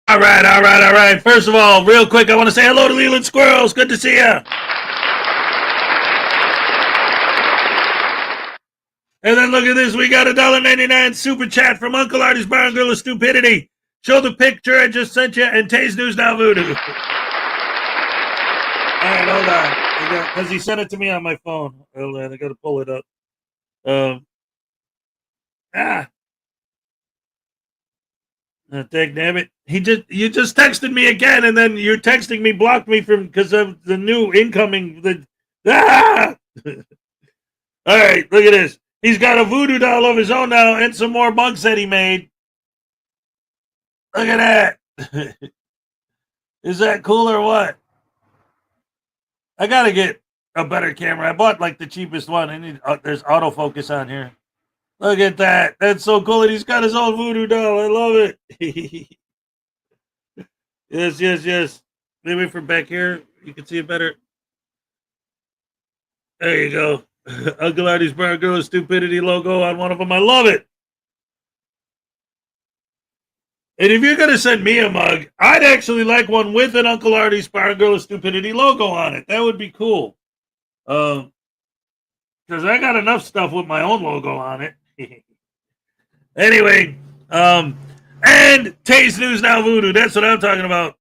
All right. First of all, real quick, I want to say hello to Leland Squirrels. Good to see ya. And then look at this. We got a $1.99 super chat from Uncle Artie's Bar and Grill of Stupidity. Show the picture I just sent you and Tay's News Now Voodoo. All right, hold on. Because he sent it to me on my phone. Hold on, I got to pull it up. Damn it. You just texted me again, and then your texting me blocked me from because of the new incoming. All right, look at this. He's got a voodoo doll of his own now and some more monks that he made. Look at that. Is that cool or what? I gotta get a better camera. I bought like the cheapest one. There's autofocus on here. Look at that. That's so cool. And he's got his own voodoo doll. I love it. Yes. Maybe from back here, you can see it better. There you go. Uncle Artie's Bar Girl Stupidity logo on one of them. I love it. And if you're going to send me a mug, I'd actually like one with an Uncle Artie's Bar Girl Stupidity logo on it. That would be cool. Because I got enough stuff with my own logo on it. Anyway, and Taste News Now Voodoo. That's what I'm talking about.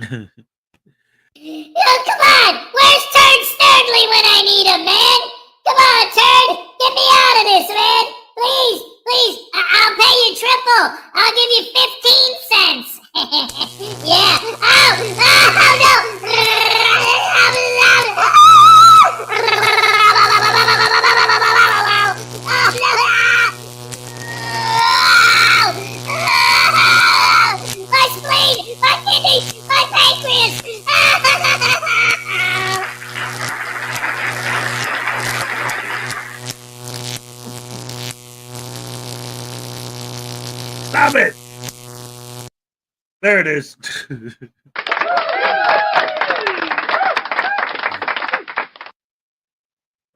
Yo, come on! Where's Turd Sturdley when I need him, man? Come on, Turd! Get me out of this, man! Please! I'll pay you triple! I'll give you 15 cents! Yeah! Oh no! My spleen! My kidney! My pancreas! Stop it! There it is.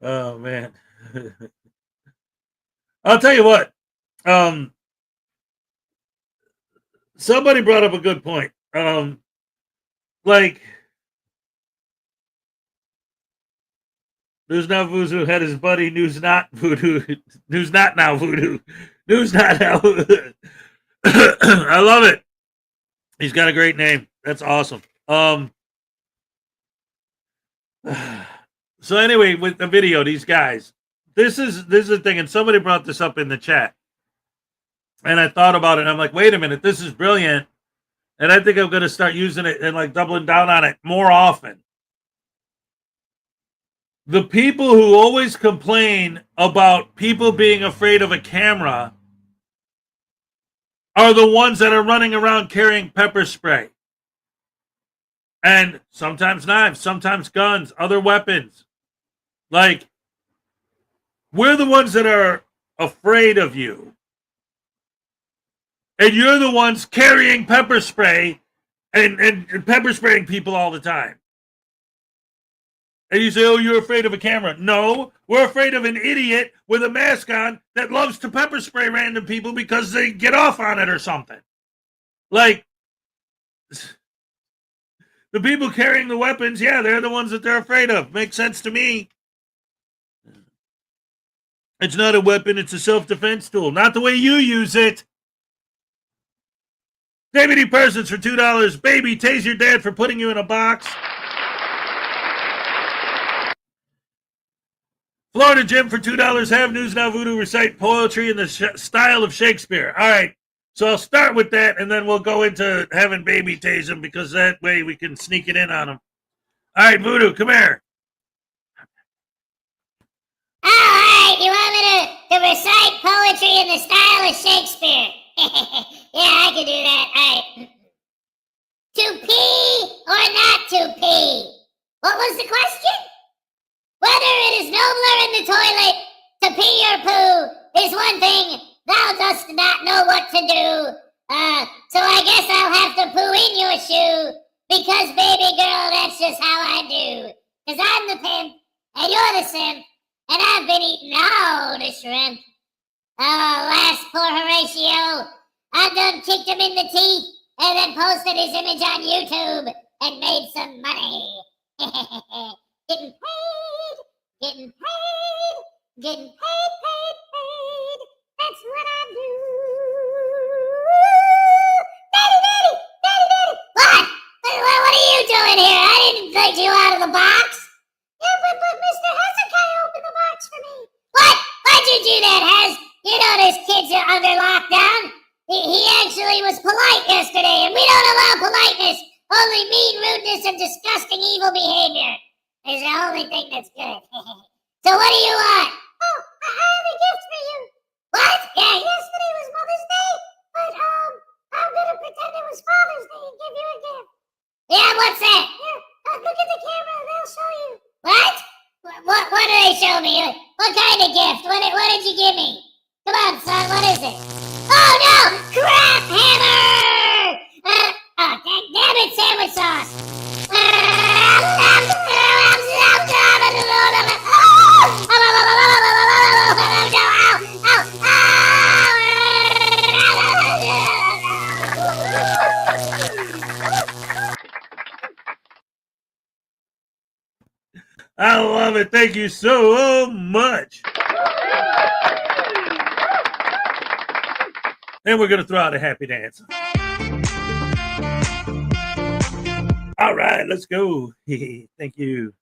Oh man. I'll tell you what. Somebody brought up a good point. Like News Not Voodoo had his buddy News Not Voodoo. News Not Now Voodoo. News Not Now. I love it. He's got a great name. That's awesome. So anyway, with the video, these guys, this is the thing, and somebody brought this up in the chat. And I thought about it, and I'm like, wait a minute, this is brilliant. And I think I'm going to start using it and like doubling down on it more often. The people who always complain about people being afraid of a camera are the ones that are running around carrying pepper spray. And sometimes knives, sometimes guns, other weapons. Like, we're the ones that are afraid of you. And you're the ones carrying pepper spray and pepper spraying people all the time. And you say, oh, you're afraid of a camera. No, we're afraid of an idiot with a mask on that loves to pepper spray random people because they get off on it or something. Like, the people carrying the weapons, yeah, they're the ones that they're afraid of. Makes sense to me. It's not a weapon, it's a self-defense tool. Not the way you use it. David E. Persons for $2. Baby, tase your dad for putting you in a box. Florida Jim for $2. Have News Now Voodoo recite poetry in the style of Shakespeare. All right. So I'll start with that, and then we'll go into having Baby tase him, because that way we can sneak it in on him. All right, Voodoo, come here. All right, you want me to recite poetry in the style of Shakespeare? Yeah, I can do that. All right. To pee or not to pee? What was the question? Whether it is nobler in the toilet to pee or poo is one thing. Thou dost not know what to do. So I guess I'll have to poo in your shoe, because baby girl, that's just how I do. Because I'm the pimp and you're the simp, and I've been eating all the shrimp. Oh, last poor Horatio, I done kicked him in the teeth and then posted his image on YouTube and made some money. Getting paid. That's what I do. Daddy. What? What are you doing here? I didn't let you out of the box. Yeah, but Mr. Hezokuai opened the box for me. What? Why'd you do that, Hez? You know those kids are under lockdown. He actually was polite yesterday, and we don't allow politeness. Only mean, rudeness, and disgusting evil behavior is the only thing that's good. So what do you want? Oh, I have a gift for you. What? Yeah, yesterday was Mother's Day, but I'm gonna pretend it was Father's Day and give you a gift. Yeah, what's that? Yeah, look at the camera, they'll show you. What? What do they show me? What kind of gift? What did you give me? Come on, son, what is it? Oh no! Crap hammer! Oh, damn it, sandwich sauce! I love it. Thank you so much. And we're going to throw out a happy dance. All right, let's go. Thank you.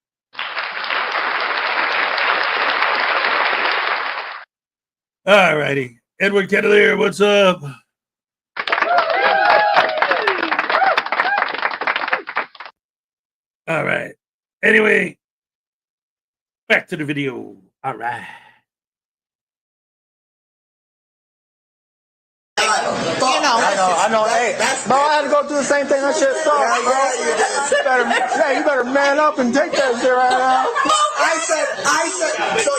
All righty. Edward Kettler, what's up? All right. Anyway, back to the video. All right. I know. Hey, bro, I had to go through the same thing. That shit sucks, bro. You better man up and take that shit right now. I said, so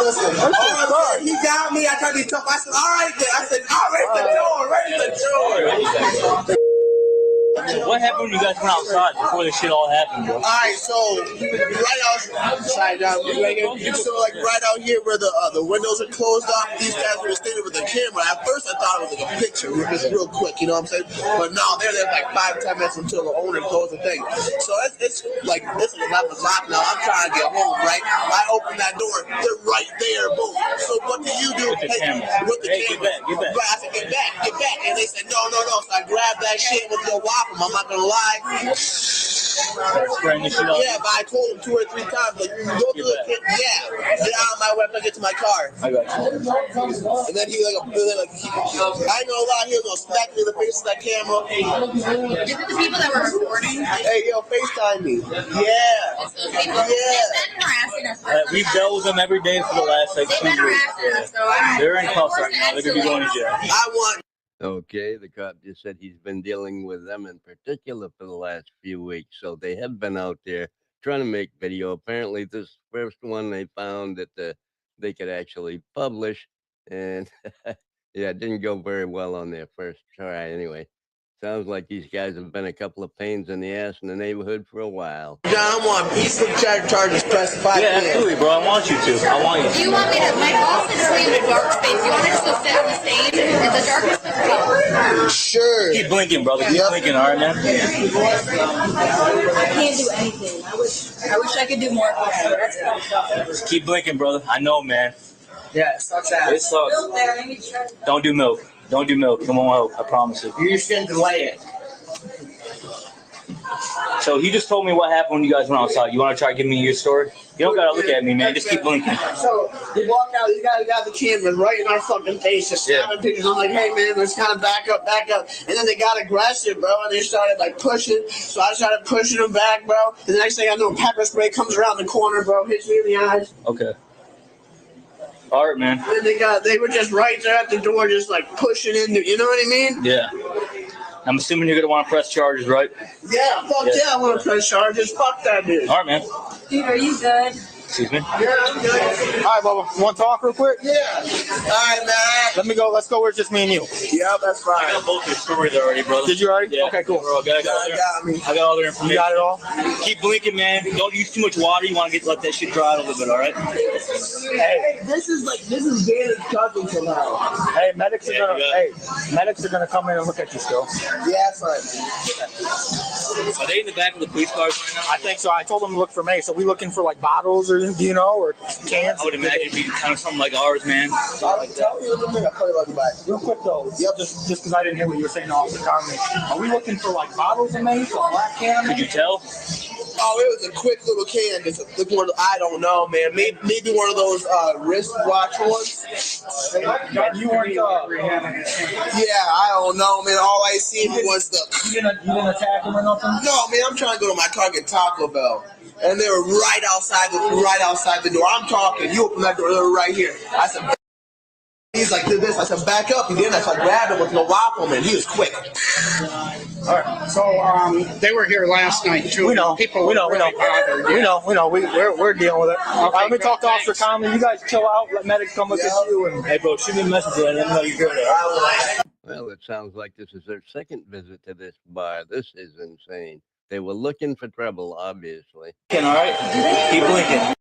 listen, he got me, I tried to be tough. I said, all right then. I said, all right, the door. What happened when you guys went outside before this shit all happened, bro? Alright, so right outside down so like right out here where the windows are closed off, these guys were standing with the camera. At first I thought it was like a picture, just real quick, you know what I'm saying? But no, they're there like 5-10 minutes until the owner closed the thing. So it's like this is 11 o'clock now. I'm trying to get home, right? I open that door, they're right there, boom. So what do you do? With the camera. Get back. Right, I said, get back. And they said, no. So I grabbed that shit with the whopper. I'm not gonna lie. Spraying the shit up. Yeah, but I told him 2 or 3 times, like, go to the get out of my way, I'm gonna get to my car. I got you. And then he I ain't gonna lie, he was gonna smack me in the face with that camera. Is it the people that were recording? Hey, yo, FaceTime me. Yeah. It's those people. They've been harassing us. We've dealt with them every day for the last like 2 They've been weeks. harassing us, so I'm They're in cuffs right now. They're gonna be going to jail. I want. Okay, the cop just said he's been dealing with them in particular for the last few weeks. So they have been out there trying to make video. Apparently, this first one they found that they could actually publish. And yeah, it didn't go very well on their first try anyway. Sounds like these guys have been a couple of pains in the ass in the neighborhood for a while. John, I want peaceful charges press 5. Yeah, absolutely, bro. I want you to. Do you want me to? My boss said to stay in a dark space. You want me to still sit on the stage in the darkness with color? Sure. Keep blinking, brother. Keep blinking, all right, man? I can't do anything. I wish I could do more. Just keep blinking, brother. I know, man. Yeah, it sucks ass. It sucks. Don't do milk. Don't do milk. It won't help. I promise you. You just didn't delay it. So he just told me what happened when you guys went outside. You want to try to give me your story? You don't got to look at me, man. Just keep blinking. So they walked out, you guys got the cameras right in our fucking face, just snapping pictures. I'm like, hey man, let's kind of back up. And then they got aggressive, bro, and they started like pushing. So I started pushing them back, bro. And the next thing I know, pepper spray comes around the corner, bro, hits me in the eyes. Okay. All right, man. And then they were just right there at the door, just like pushing in, you know what I mean? Yeah. I'm assuming you're going to want to press charges, right? Yeah, I want to press charges. Fuck that dude. All right, man. Dude, are you good? Excuse me? Yeah, I'm good. All right, Bubba. You want to talk real quick? Yeah. All right, man. Let me go. Let's go where it's just me and you. Yeah, that's fine. I got both your stories already, brother. Did you already? Yeah. Okay, cool. I got all their information. You got it all? Keep blinking, man. Don't use too much water. You want to let that shit dry out a little bit, all right? Hey, this is Gator's talking to now. Hey, medics are gonna come in and look at you still. Yeah, that's right. Are they in the back of the police cars right now? I think so. I told them to look for me. So we looking for like bottles or or cans? I would imagine it'd be kind of something like ours, man. I'll tell you Real quick though, just because I didn't hear what you were saying off the comment. Are we looking for like bottles of mace or black can? Could you tell? Oh, it was a quick little can. It's a, I don't know, man. Maybe one of those wristwatch ones. You weren't. Yeah, I don't know, man. All I seen was the. You didn't attack him or nothing? No, man. I'm trying to go to my car and get Taco Bell. and they were right outside the door. I'm talking. You open that door, they were right here. I said, he's like, did this. I said, back up. He didn't. I said, grabbed him with no waffle, man. He was quick. All right. So they were here last night too. We know. People We know. were really bothered. We know. We're dealing with it. Let me talk to Officer Conley. You guys chill out. Let medics come look at you. And hey, bro, shoot me a message and let me know you're good. Well, it sounds like this is their second visit to this bar. This is insane. They were looking for trouble, obviously. All right. Keep blinking.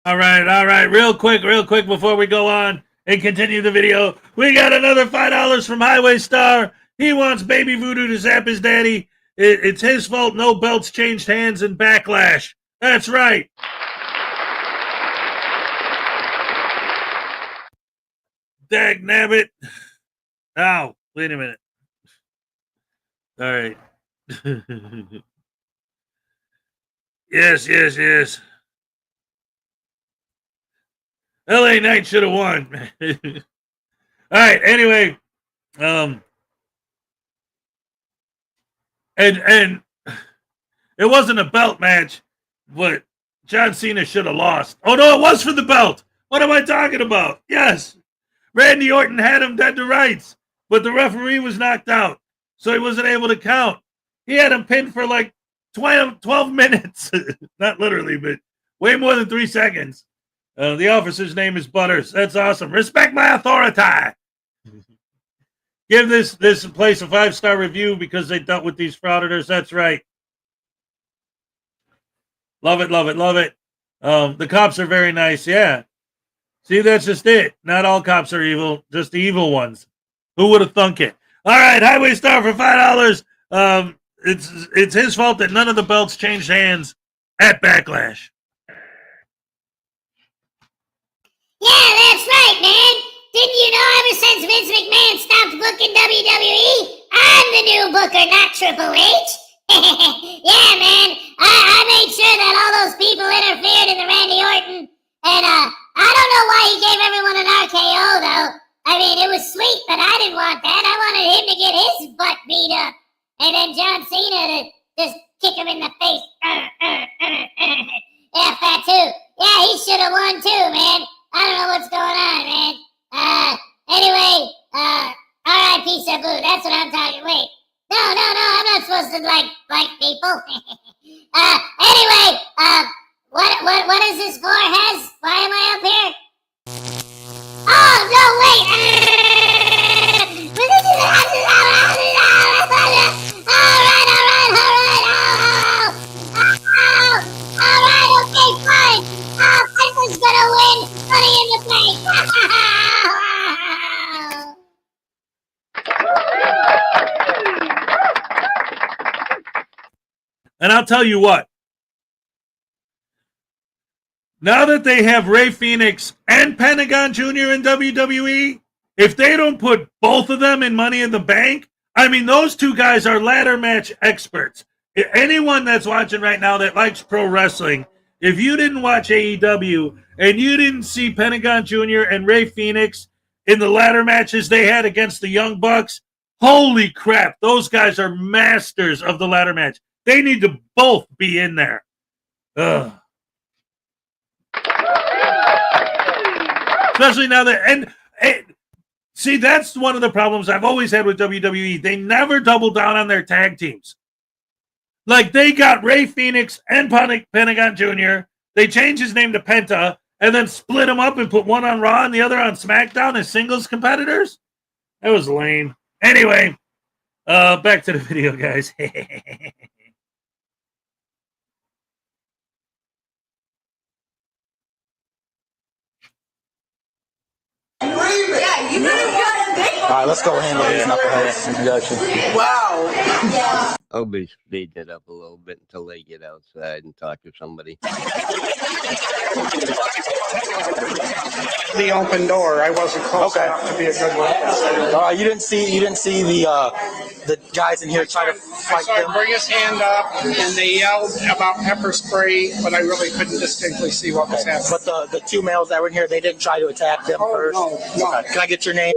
All right. Real quick before we go on and continue the video. We got another $5 from Highway Star. He wants Baby Voodoo to zap his daddy. It's his fault no belts changed hands in Backlash. That's right. Dag nabbit. Oh, wait a minute. All right. Yes. LA Knight should have won. All right, anyway. And it wasn't a belt match, but John Cena should have lost. Oh, no, it was for the belt. What am I talking about? Yes. Randy Orton had him dead to rights, but the referee was knocked out, so he wasn't able to count. He had him pinned for like 12 minutes. Not literally, but way more than 3 seconds. The officer's name is Butters. That's awesome. Respect my authority. Give this place a 5-star review because they dealt with these frauditors. That's right. Love it. The cops are very nice. Yeah. See, that's just it. Not all cops are evil, just the evil ones. Who would have thunk it? All right, Highway Star for $5. It's his fault that none of the belts changed hands at Backlash. Yeah, that's right, man. Didn't you know ever since Vince McMahon stopped booking WWE, I'm the new booker, not Triple H? Yeah, man. I made sure that all those people interfered in the Randy Orton. And I don't know why he gave everyone an RKO, though. I mean, it was sweet, but I didn't want that. I wanted him to get his butt beat up. And then John Cena to just kick him in the face. Yeah, Fatu. Yeah, he should have won too, man. I don't know what's going on, man. Anyway, R.I.P. Sabu, that's what I'm talking. Wait. No, I'm not supposed to like people. Anyway, what is this floor has? Why am I up here? Oh, no, wait. All right, okay, fine. Piper's gonna win. Money in the bank. And I'll tell you what. Now that they have Ray Phoenix and Pentagon Jr. in WWE, if they don't put both of them in Money in the Bank, I mean, those two guys are ladder match experts. Anyone that's watching right now that likes pro wrestling, if you didn't watch AEW and you didn't see Pentagon Jr. and Ray Phoenix in the ladder matches they had against the Young Bucks, holy crap, those guys are masters of the ladder match. They need to both be in there. Ugh. Especially now that, see, that's one of the problems I've always had with WWE. They never double down on their tag teams. Like, they got Ray Phoenix and Pentagon Jr. They changed his name to Penta and then split them up and put one on Raw and the other on SmackDown as singles competitors. That was lame. Anyway, back to the video, guys. Yeah, you better All right, let's go handle these knuckleheads. Gotcha. Wow. I'll be speeding it up a little bit until they get outside and talk to somebody. The open door. I wasn't close enough to be a good witness. You didn't see the guys in here try to fight I saw him them. bring his hand up, and they yelled about pepper spray, but I really couldn't distinctly see what was happening. But the two males that were in here, they didn't try to attack them first. No. Okay. Can I get your name?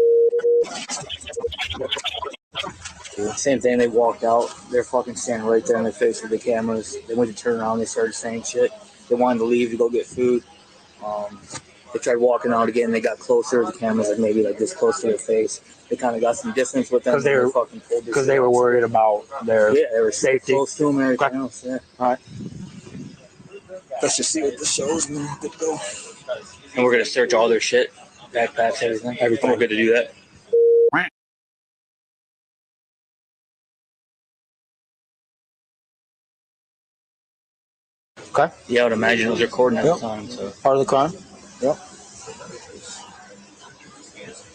Same thing. They walked out. They're fucking standing right there in their face with the cameras. They went to turn around. They started saying shit. They wanted to leave to go get food. They tried walking out again. They got closer. The cameras like maybe like this close to their face. They kind of got some distance with them because they were worried about their they were safety. close to them and everything else. Yeah. All right. Let's just see what this shows and then we're good to go. And we're gonna search all their shit, backpacks, everything. We're good to do that. Okay. Yeah, I would imagine it was recording at the time. So part of the crime. Yep.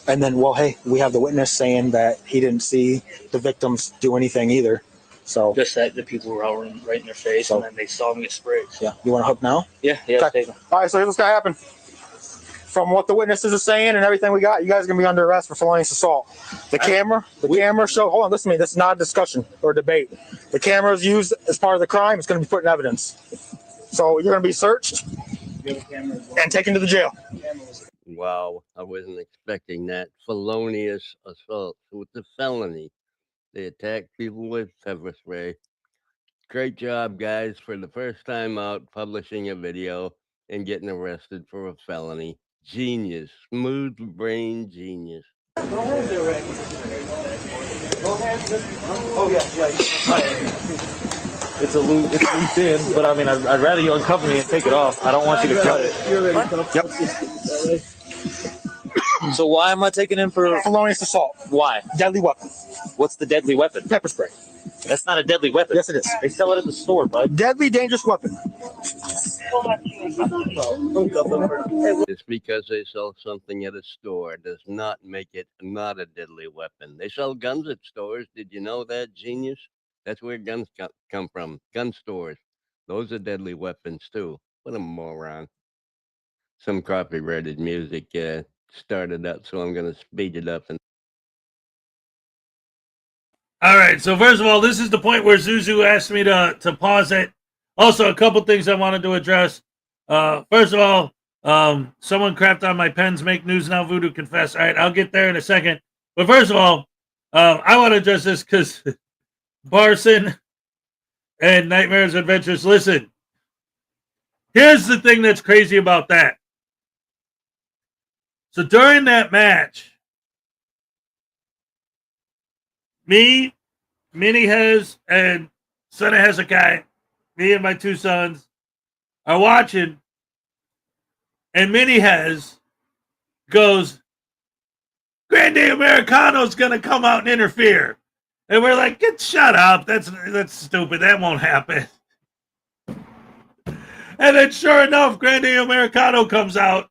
And then, well, hey, we have the witness saying that he didn't see the victims do anything either. So just that the people were out right in their face, and then they saw them get sprayed. Yeah. You want to hook now? Yeah. Okay. All right. So here's what's gonna happen. From what the witnesses are saying and everything we got, you guys are gonna be under arrest for felonious assault. The camera show. Hold on, listen to me. This is not a discussion or a debate. The camera is used as part of the crime. It's gonna be put in evidence. So you're gonna be searched and taken to the jail. Wow, I wasn't expecting that. Felonious assault. So it's a felony. They attack people with pepper spray. Great job, guys, for the first time out publishing a video and getting arrested for a felony. Genius. Smooth brain genius. Oh, yeah. It's loose in, but I mean, I'd rather you uncover me and take it off. I don't want you to cut it. Yep. So why am I taking him for felonious assault? Why? Deadly weapon. What's the deadly weapon? Pepper spray. That's not a deadly weapon. Yes, it is. They sell it at the store, bud. Deadly dangerous weapon. Just because they sell something at a store does not make it not a deadly weapon. They sell guns at stores. Did you know that, genius? That's where guns come from. Gun stores. Those are deadly weapons, too. What a moron. Some copyrighted music started up, so I'm going to speed it up. All right, so first of all, this is the point where Zuzu asked me to pause it. Also, a couple things I wanted to address. First of all, someone crapped on my pens, make news now, voodoo confess. All right, I'll get there in a second. But first of all, I want to address this because Barson and Nightmares Adventures, listen, here's the thing that's crazy about that. So during that match, me, Mini Hez, and son of Hezokuai, me and my two sons, are watching, and Mini Hez goes, Grande Americano's going to come out and interfere. And we're like, shut up. That's stupid. That won't happen. And then sure enough, Grande Americano comes out,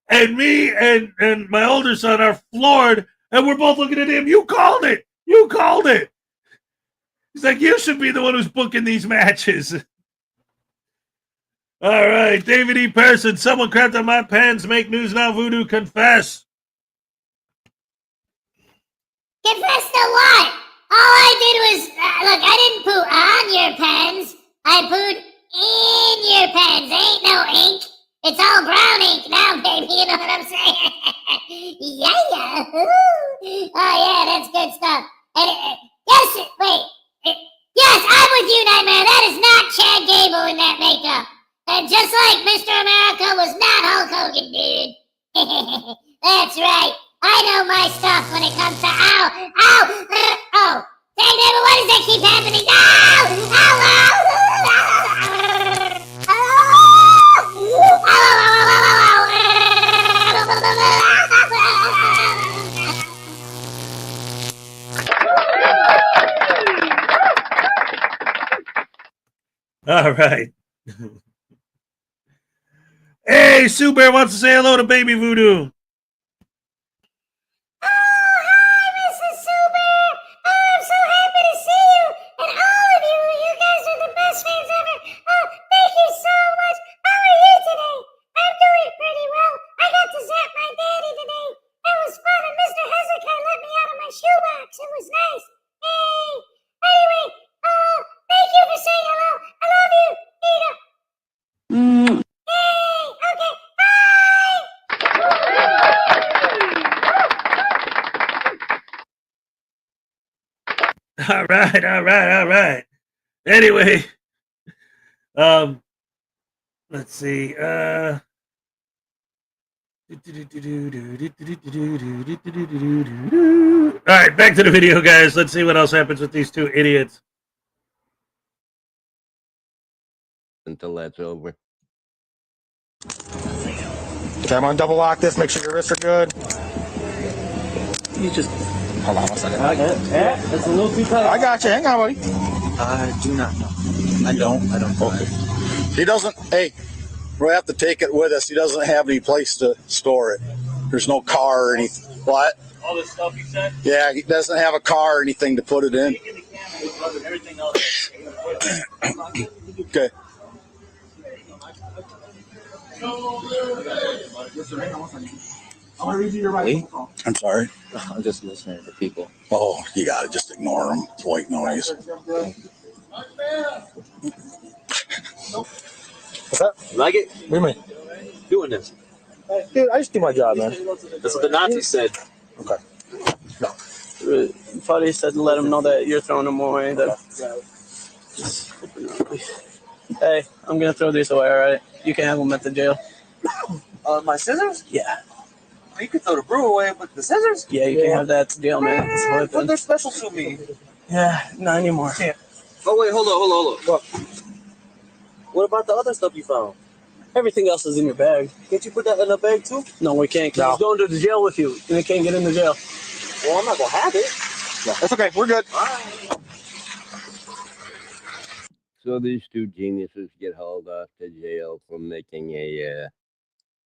and me and my older son are floored, and we're both looking at him. You called it. You called it. He's like, you should be the one who's booking these matches. All right, David E. Pearson, someone crapped on my pens. Make news now, voodoo confess. Confess to what? All I did was, look, I didn't poo on your pens. I pooed in your pens. Ain't no ink. It's all brown ink now, baby. You know what I'm saying? Yeah. Oh, yeah, that's good stuff. And, yes, wait. Yes, I'm with you, Nightmare. That is not Chad Gable in that makeup. And just like Mr. America was not Hulk Hogan, dude. That's right. I know my stuff when it comes to ow. Oh. Dang it, but why does that keep happening? All right. Hey, Sue Bear wants to say hello to Baby Voodoo. All right. Anyway, let's see. All right, back to the video, guys. Let's see what else happens with these two idiots. Until that's over. Okay, I'm gonna double lock this. Make sure your wrists are good. You just hold on one second. That's a little too tight. I got you. Hang on, buddy. I do not know. I don't. Okay. He doesn't. Hey, we have to take it with us. He doesn't have any place to store it. There's no car or anything. What? All this stuff you said? Yeah, he doesn't have a car or anything to put it in. Everything else. Okay. I'm sorry. I'm just listening to people. Oh, you gotta just ignore them. It's white noise. What's that? You like it? What do you mean? Doing this. Dude, I just do my job, man. That's what the Nazis said. Okay. No. Probably said to let them know that you're throwing them away. That... Hey, I'm gonna throw these away, alright? You can have them at the jail. My scissors? Yeah. You could throw the brew away, but the scissors? Yeah, you can have that at the jail, man. But they're special to me. Yeah, not anymore. Yeah. Oh, wait, hold on. What about the other stuff you found? Everything else is in your bag. Can't you put that in a bag too? No, we can't. Cause He's going to the jail with you, and they can't get in the jail. Well, I'm not gonna have it. Yeah, that's okay. We're good. All right. So these two geniuses get hauled off to jail for making a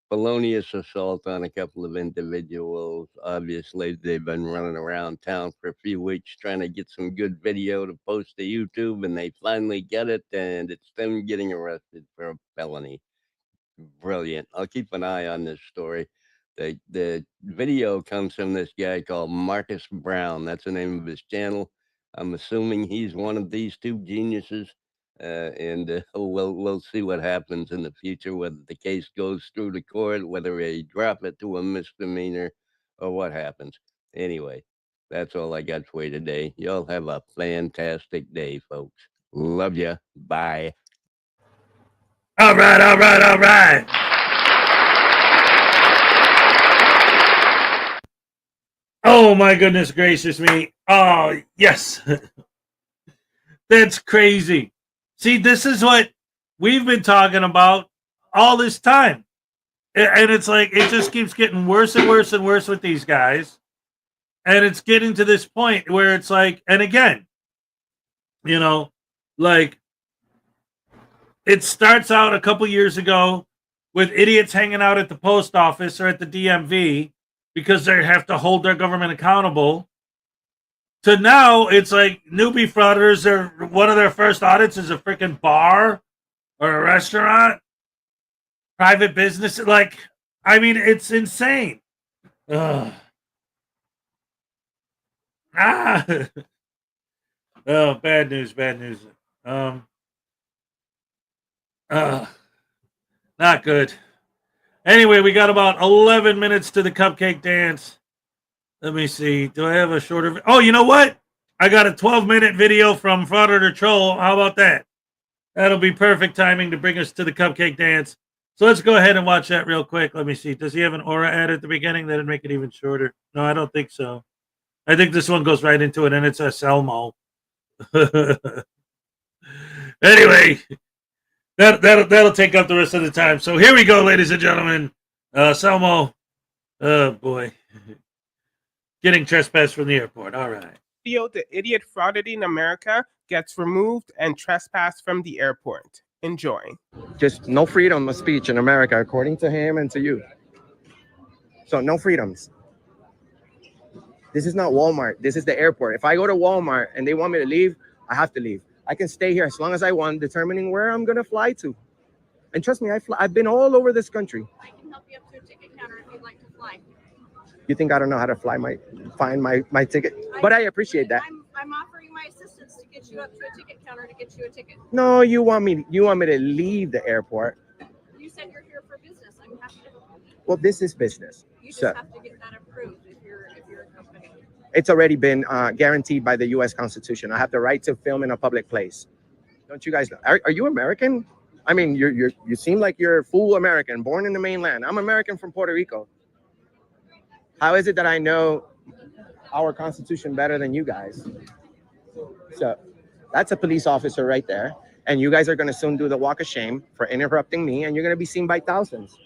felonious assault on a couple of individuals. Obviously, they've been running around town for a few weeks trying to get some good video to post to YouTube, and they finally get it, and it's them getting arrested for a felony. Brilliant. I'll keep an eye on this story. The video comes from this guy called Marcus Brown. That's the name of his channel. I'm assuming he's one of these two geniuses. And we'll see what happens in the future, whether the case goes through the court, whether they drop it to a misdemeanor, or what happens. Anyway, that's all I got for you today. Y'all have a fantastic day, folks. Love ya. Bye. All right. Oh, my goodness gracious me. Oh, yes. That's crazy. See, this is what we've been talking about all this time. And it's like, it just keeps getting worse and worse and worse with these guys. And it's getting to this point where it's like, and again, like, it starts out a couple years ago with idiots hanging out at the post office or at the DMV because they have to hold their government accountable. To now, it's like newbie frauditors are one of their first audits is a freaking bar or a restaurant, private business. Like, I mean, it's insane. Ugh. Oh, bad news. Not good. Anyway, we got about 11 minutes to the cupcake dance. Let me see. Do I have a shorter? Oh, you know what? I got a 12-minute video from Frauditor Troll. How about that? That'll be perfect timing to bring us to the cupcake dance. So let's go ahead and watch that real quick. Let me see. Does he have an aura ad at the beginning that'd make it even shorter? No, I don't think so. I think this one goes right into it, and it's a Selmo. Anyway, that'll take up the rest of the time. So here we go, ladies and gentlemen. Selmo. Oh boy. Getting trespassed from the airport. All right. The idiot frauding America gets removed and trespassed from the airport. Enjoy. Just no freedom of speech in America, according to him and to you. So no freedoms. This is not Walmart. This is the airport. If I go to Walmart and they want me to leave, I have to leave. I can stay here as long as I want, determining where I'm going to fly to. And trust me, I've been all over this country. I can help you up to a ticket counter if you'd like to fly. You think I don't know how to find my ticket? But I appreciate that. I'm offering my assistance to get you up to a ticket counter to get you a ticket. No, you want me to leave the airport. You said you're here for business. I'm happy to help you. Well, this is business. You just So, have to get that approved if you're a company. It's already been guaranteed by the U.S. Constitution. I have the right to film in a public place. Don't you guys know? Are you American? I mean, you seem like you're full American, born in the mainland. I'm American from Puerto Rico. How is it that I know our Constitution better than you guys? So that's a police officer right there. And you guys are going to soon do the walk of shame for interrupting me, and you're going to be seen by thousands.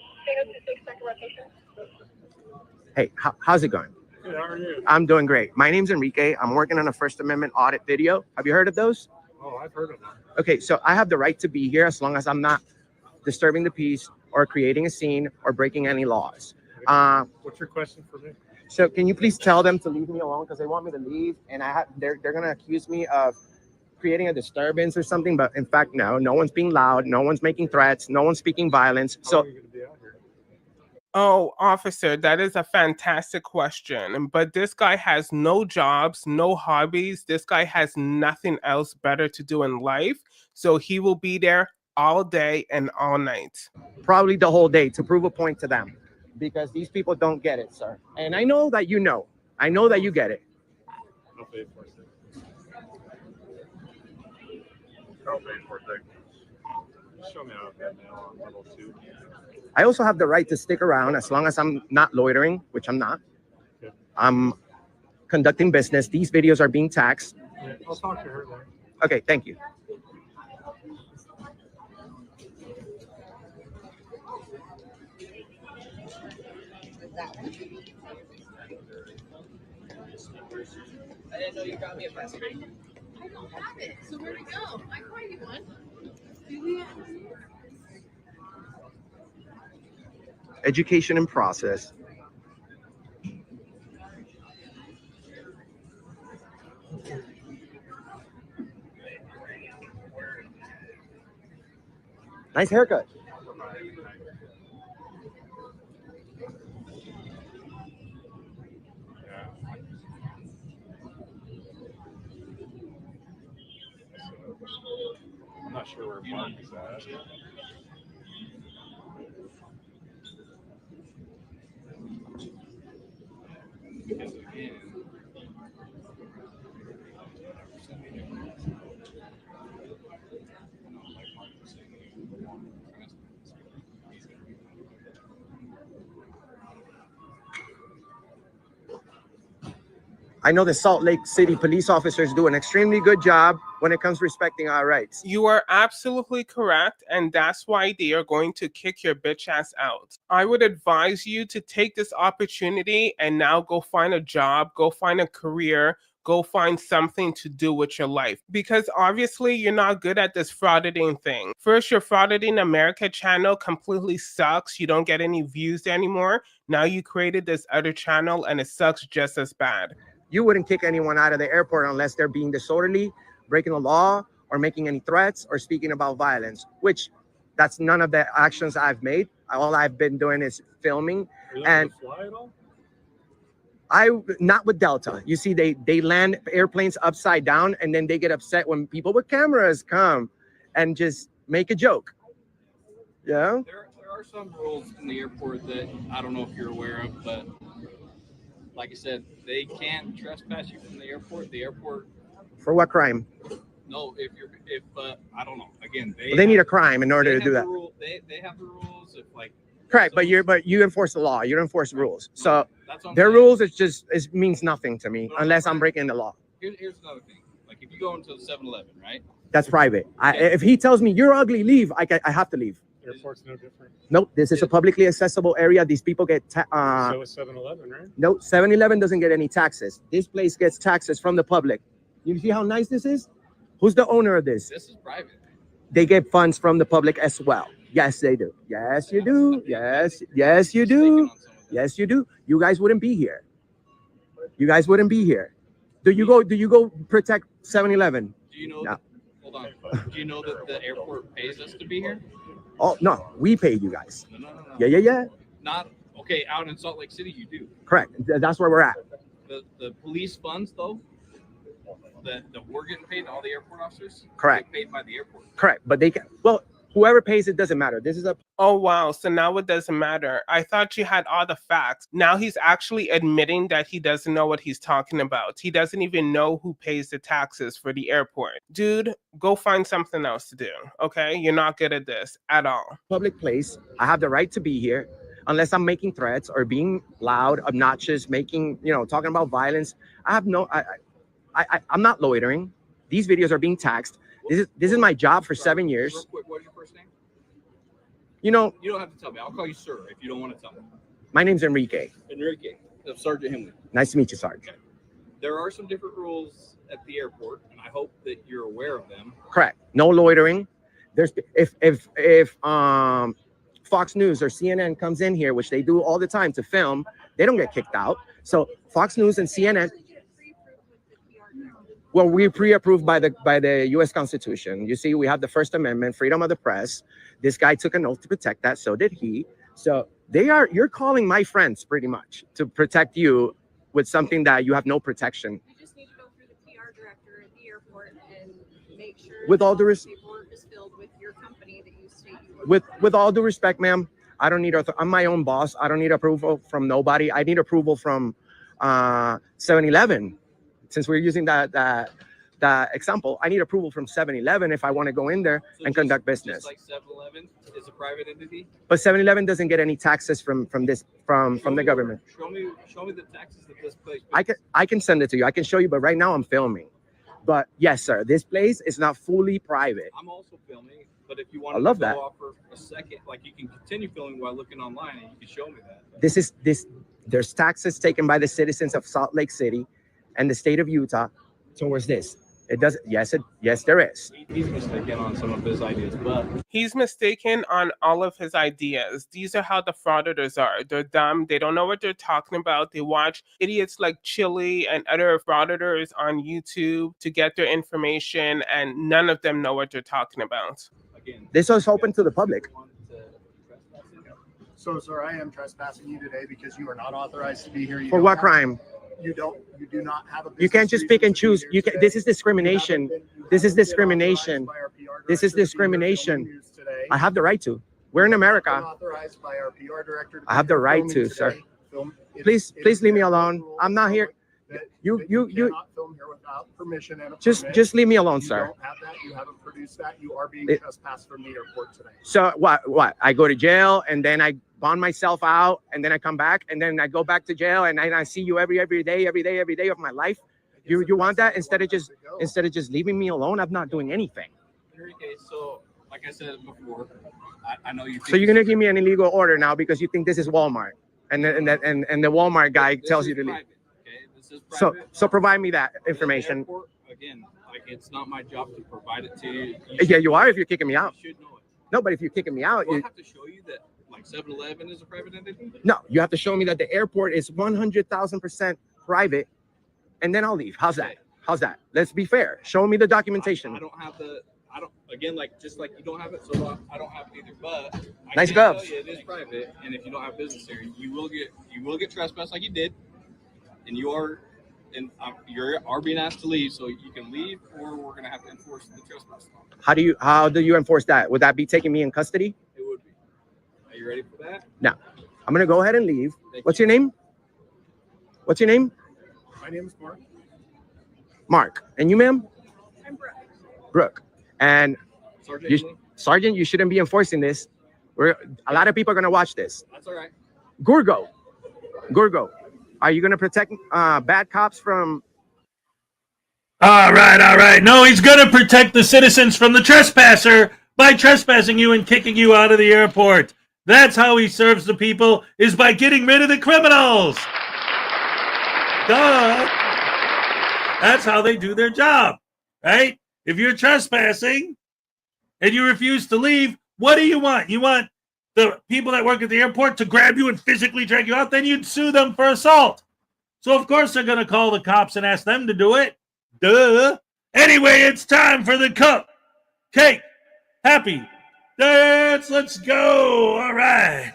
Hey, how's it going? Good, how are you? I'm doing great. My name's Enrique. I'm working on a First Amendment audit video. Have you heard of those? Oh, I've heard of them. Okay, so I have the right to be here as long as I'm not disturbing the peace or creating a scene or breaking any laws. What's your question for me? So can you please tell them to leave me alone because they want me to leave, and they're gonna accuse me of creating a disturbance or something, but in fact, no one's being loud, no one's making threats, no one's speaking violence. How long are you gonna be out here? Oh, officer, that is a fantastic question. But this guy has no jobs, no hobbies. This guy has nothing else better to do in life. So he will be there all day and all night. Probably the whole day to prove a point to them, because these people don't get it, sir. And I know that you know. I know that you get it. I'll pay for it. I'll pay for it. Show me how I've got now on level 2. I also have the right to stick around as long as I'm not loitering, which I'm not. Okay. I'm conducting business. These videos are being taxed. Yeah, I'll talk to her later. Okay, thank you. I didn't know you got me a passport. I don't have it. So where'd it go? I can find you one. Do we? Education and process. Nice haircut. I'm not sure where Mark is at. Because again, I know the Salt Lake City police officers do an extremely good job when it comes to respecting our rights. You are absolutely correct, and that's why they are going to kick your bitch ass out. I would advise you to take this opportunity and now go find a job, go find a career, go find something to do with your life. Because obviously you're not good at this frauditing thing. First, your Frauditing America channel completely sucks. You don't get any views anymore. Now you created this other channel and it sucks just as bad. You wouldn't kick anyone out of the airport unless they're being disorderly, breaking the law, or making any threats, or speaking about violence, which that's none of the actions I've made. All I've been doing is filming. And fly at all? not with Delta. You see, they land airplanes upside down, and then they get upset when people with cameras come and just make a joke. Yeah. There are some rules in the airport that I don't know if you're aware of, but like I said, they can't trespass you from the airport. The airport. For what crime? No, if I don't know. Again, They need a crime in order to do that. They have the rules. If like. Correct, but you enforce the law. You don't enforce rules. So That's what I'm their saying. rules it means nothing to me unless I'm breaking the law. Here's another thing. Like if you go into the 7-Eleven, right? That's private. If he tells me you're ugly, leave. I have to leave. Airport's no different. Nope, this is a publicly accessible area. These people get So is 7-Eleven, right? no, 7-Eleven doesn't get any taxes. This place gets taxes from the public. You see how nice this is? Who's the owner of this? This is private. They get funds from the public as well. Yes, they do. Yes, you do. Yes, you do. Yes, you do. You guys wouldn't be here. You guys wouldn't be here. Do you go protect 7-Eleven? Do you know? No. Hold on. Do you know that the airport pays us to be here? Oh no, we paid you guys. No. Yeah. Not okay. Out in Salt Lake City, you do. Correct. That's where we're at. The police funds though, that we're getting paid, all the airport officers. Correct. Get paid by the airport. Correct. But they can. Well, Whoever pays it doesn't matter. This is a Oh, wow. So now it doesn't matter. I thought you had all the facts. Now he's actually admitting that he doesn't know what he's talking about. He doesn't even know who pays the taxes for the airport. Dude, go find something else to do, okay? You're not good at this at all. public place. I have the right to be here unless I'm making threats or being loud, obnoxious, making, talking about violence. I'm not loitering. These videos are being taxed. This is my job for 7 years. Real quick, what's your first name? You know, You don't have to tell me. I'll call you sir if you don't want to tell me. my name's Enrique. Enrique, Sergeant Himley. Nice to meet you, Sarge. Okay. There are some different rules at the airport, and I hope that you're aware of them. Correct. No loitering. There's if Fox News or CNN comes in here, which they do all the time to film, they don't get kicked out. So Fox News and CNN. Well, we're pre-approved by the U.S. Constitution. You see, we have the First Amendment, freedom of the press. This guy took an oath to protect that. So did he. So you're calling my friends pretty much to protect you with something that you have no protection. You just need to go through the PR director at the airport and make sure With all due respect, paperwork is filled with your company that you state you work with all due respect, ma'am, I don't need I'm my own boss. I don't need approval from nobody. I need approval from 7-Eleven. Since we're using that example, I need approval from 7-Eleven if I want to go in there and conduct business. Just like 7-Eleven is a private entity. But 7-Eleven doesn't get any taxes from the government. Show me the taxes that this place pays. I can send it to you. I can show you, but right now I'm filming. But yes, sir, this place is not fully private. I'm also filming, but if you want I love to go that. off for a second, like you can continue filming while looking online, and you can show me that. There's taxes taken by the citizens of Salt Lake City and the state of Utah towards this. It does. Yes, there is. He's mistaken on some of his ideas, but He's mistaken on all of his ideas. These are how the frauditors are. They're dumb. They don't know what they're talking about. They watch idiots like Chili and other frauditors on YouTube to get their information, and none of them know what they're talking about. again, This is open to the public. So, sir, I am trespassing you today because you are not authorized to be here. For what crime? You do not have a. You can't just pick and choose. You can. This is discrimination. This is discrimination. This is discrimination. I have the right to. We're in America. Authorized by our PR director. I have the right to, sir. Please leave me alone. I'm not here. You cannot film here without permission and a just permit. leave me alone, You sir. don't have that. You haven't produced that. You are being trespassed from the airport today. So what? I go to jail and then I bond myself out and then I come back and then I go back to jail and I see you every day of my life. You want that instead of just leaving me alone? I'm not doing anything. Enrique, so like I said before, I know you. So you're gonna give me an illegal order now because you think this is Walmart and the Walmart guy tells you to leave. Private, okay? This is private. So provide me that information. Airport, again, like it's not my job to provide it to you. Yeah, you are if you're kicking me out. You should know it. No, but if you're kicking me out, Well, I have to show you that like 7-Eleven is a private entity. no, you have to show me that the airport is 100,000% private, and then I'll leave. How's that? How's that? Let's be fair. Show me the documentation. I don't have the. I don't. Again, like just like you don't have it, so I don't have it either. But I Nice can gloves. tell you it is private, and if you don't have business here, you will get trespassed like you did, and you are being asked to leave. So you can leave, or we're gonna have to enforce the trespass law. How do you enforce that? Would that be taking me in custody? It would be. Are you ready for that? No. I'm gonna go ahead and leave. What's your name? What's your name? My name is Mark. Mark. And you, ma'am? I'm Brooke. Brooke. And Sergeant, you shouldn't be enforcing this. A lot of people are gonna watch this. That's all right. Gurgo, are you gonna protect bad cops from? All right. No, he's going to protect the citizens from the trespasser by trespassing you and kicking you out of the airport. That's how he serves the people, is by getting rid of the criminals. Duh. That's how they do their job, right? If you're trespassing and you refuse to leave, what do you want? You want the people that work at the airport to grab you and physically drag you out? Then you'd sue them for assault. So, of course, they're going to call the cops and ask them to do it. Duh. Anyway, it's time for the cup, cake, happy dance. Let's go. All right.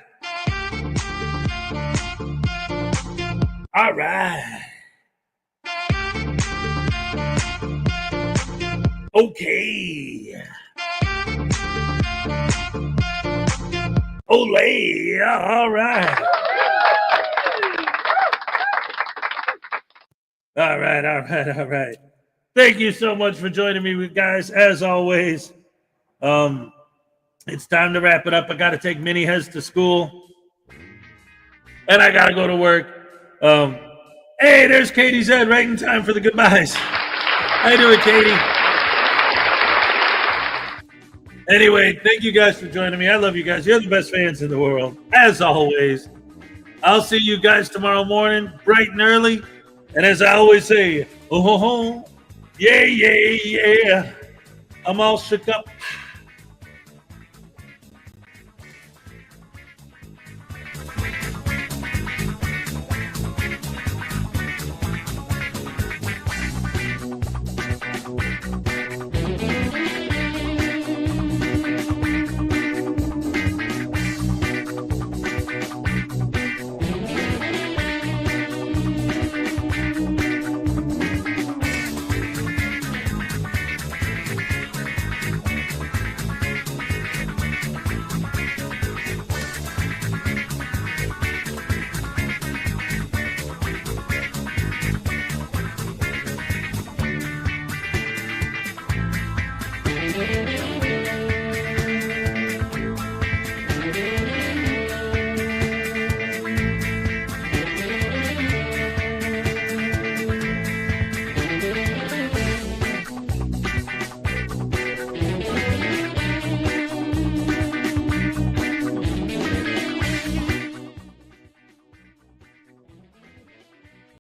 Okay. Olay. All right. All right. Thank you so much for joining me, guys. As always, it's time to wrap it up. I got to take Mini Hez to school, and I got to go to work. Hey, there's Katie Z right in time for the goodbyes. How you doing, Katie? Anyway, thank you guys for joining me. I love you guys. You're the best fans in the world. As always, I'll see you guys tomorrow morning, bright and early. And as I always say, oh, ho, ho, yeah. I'm all shook up.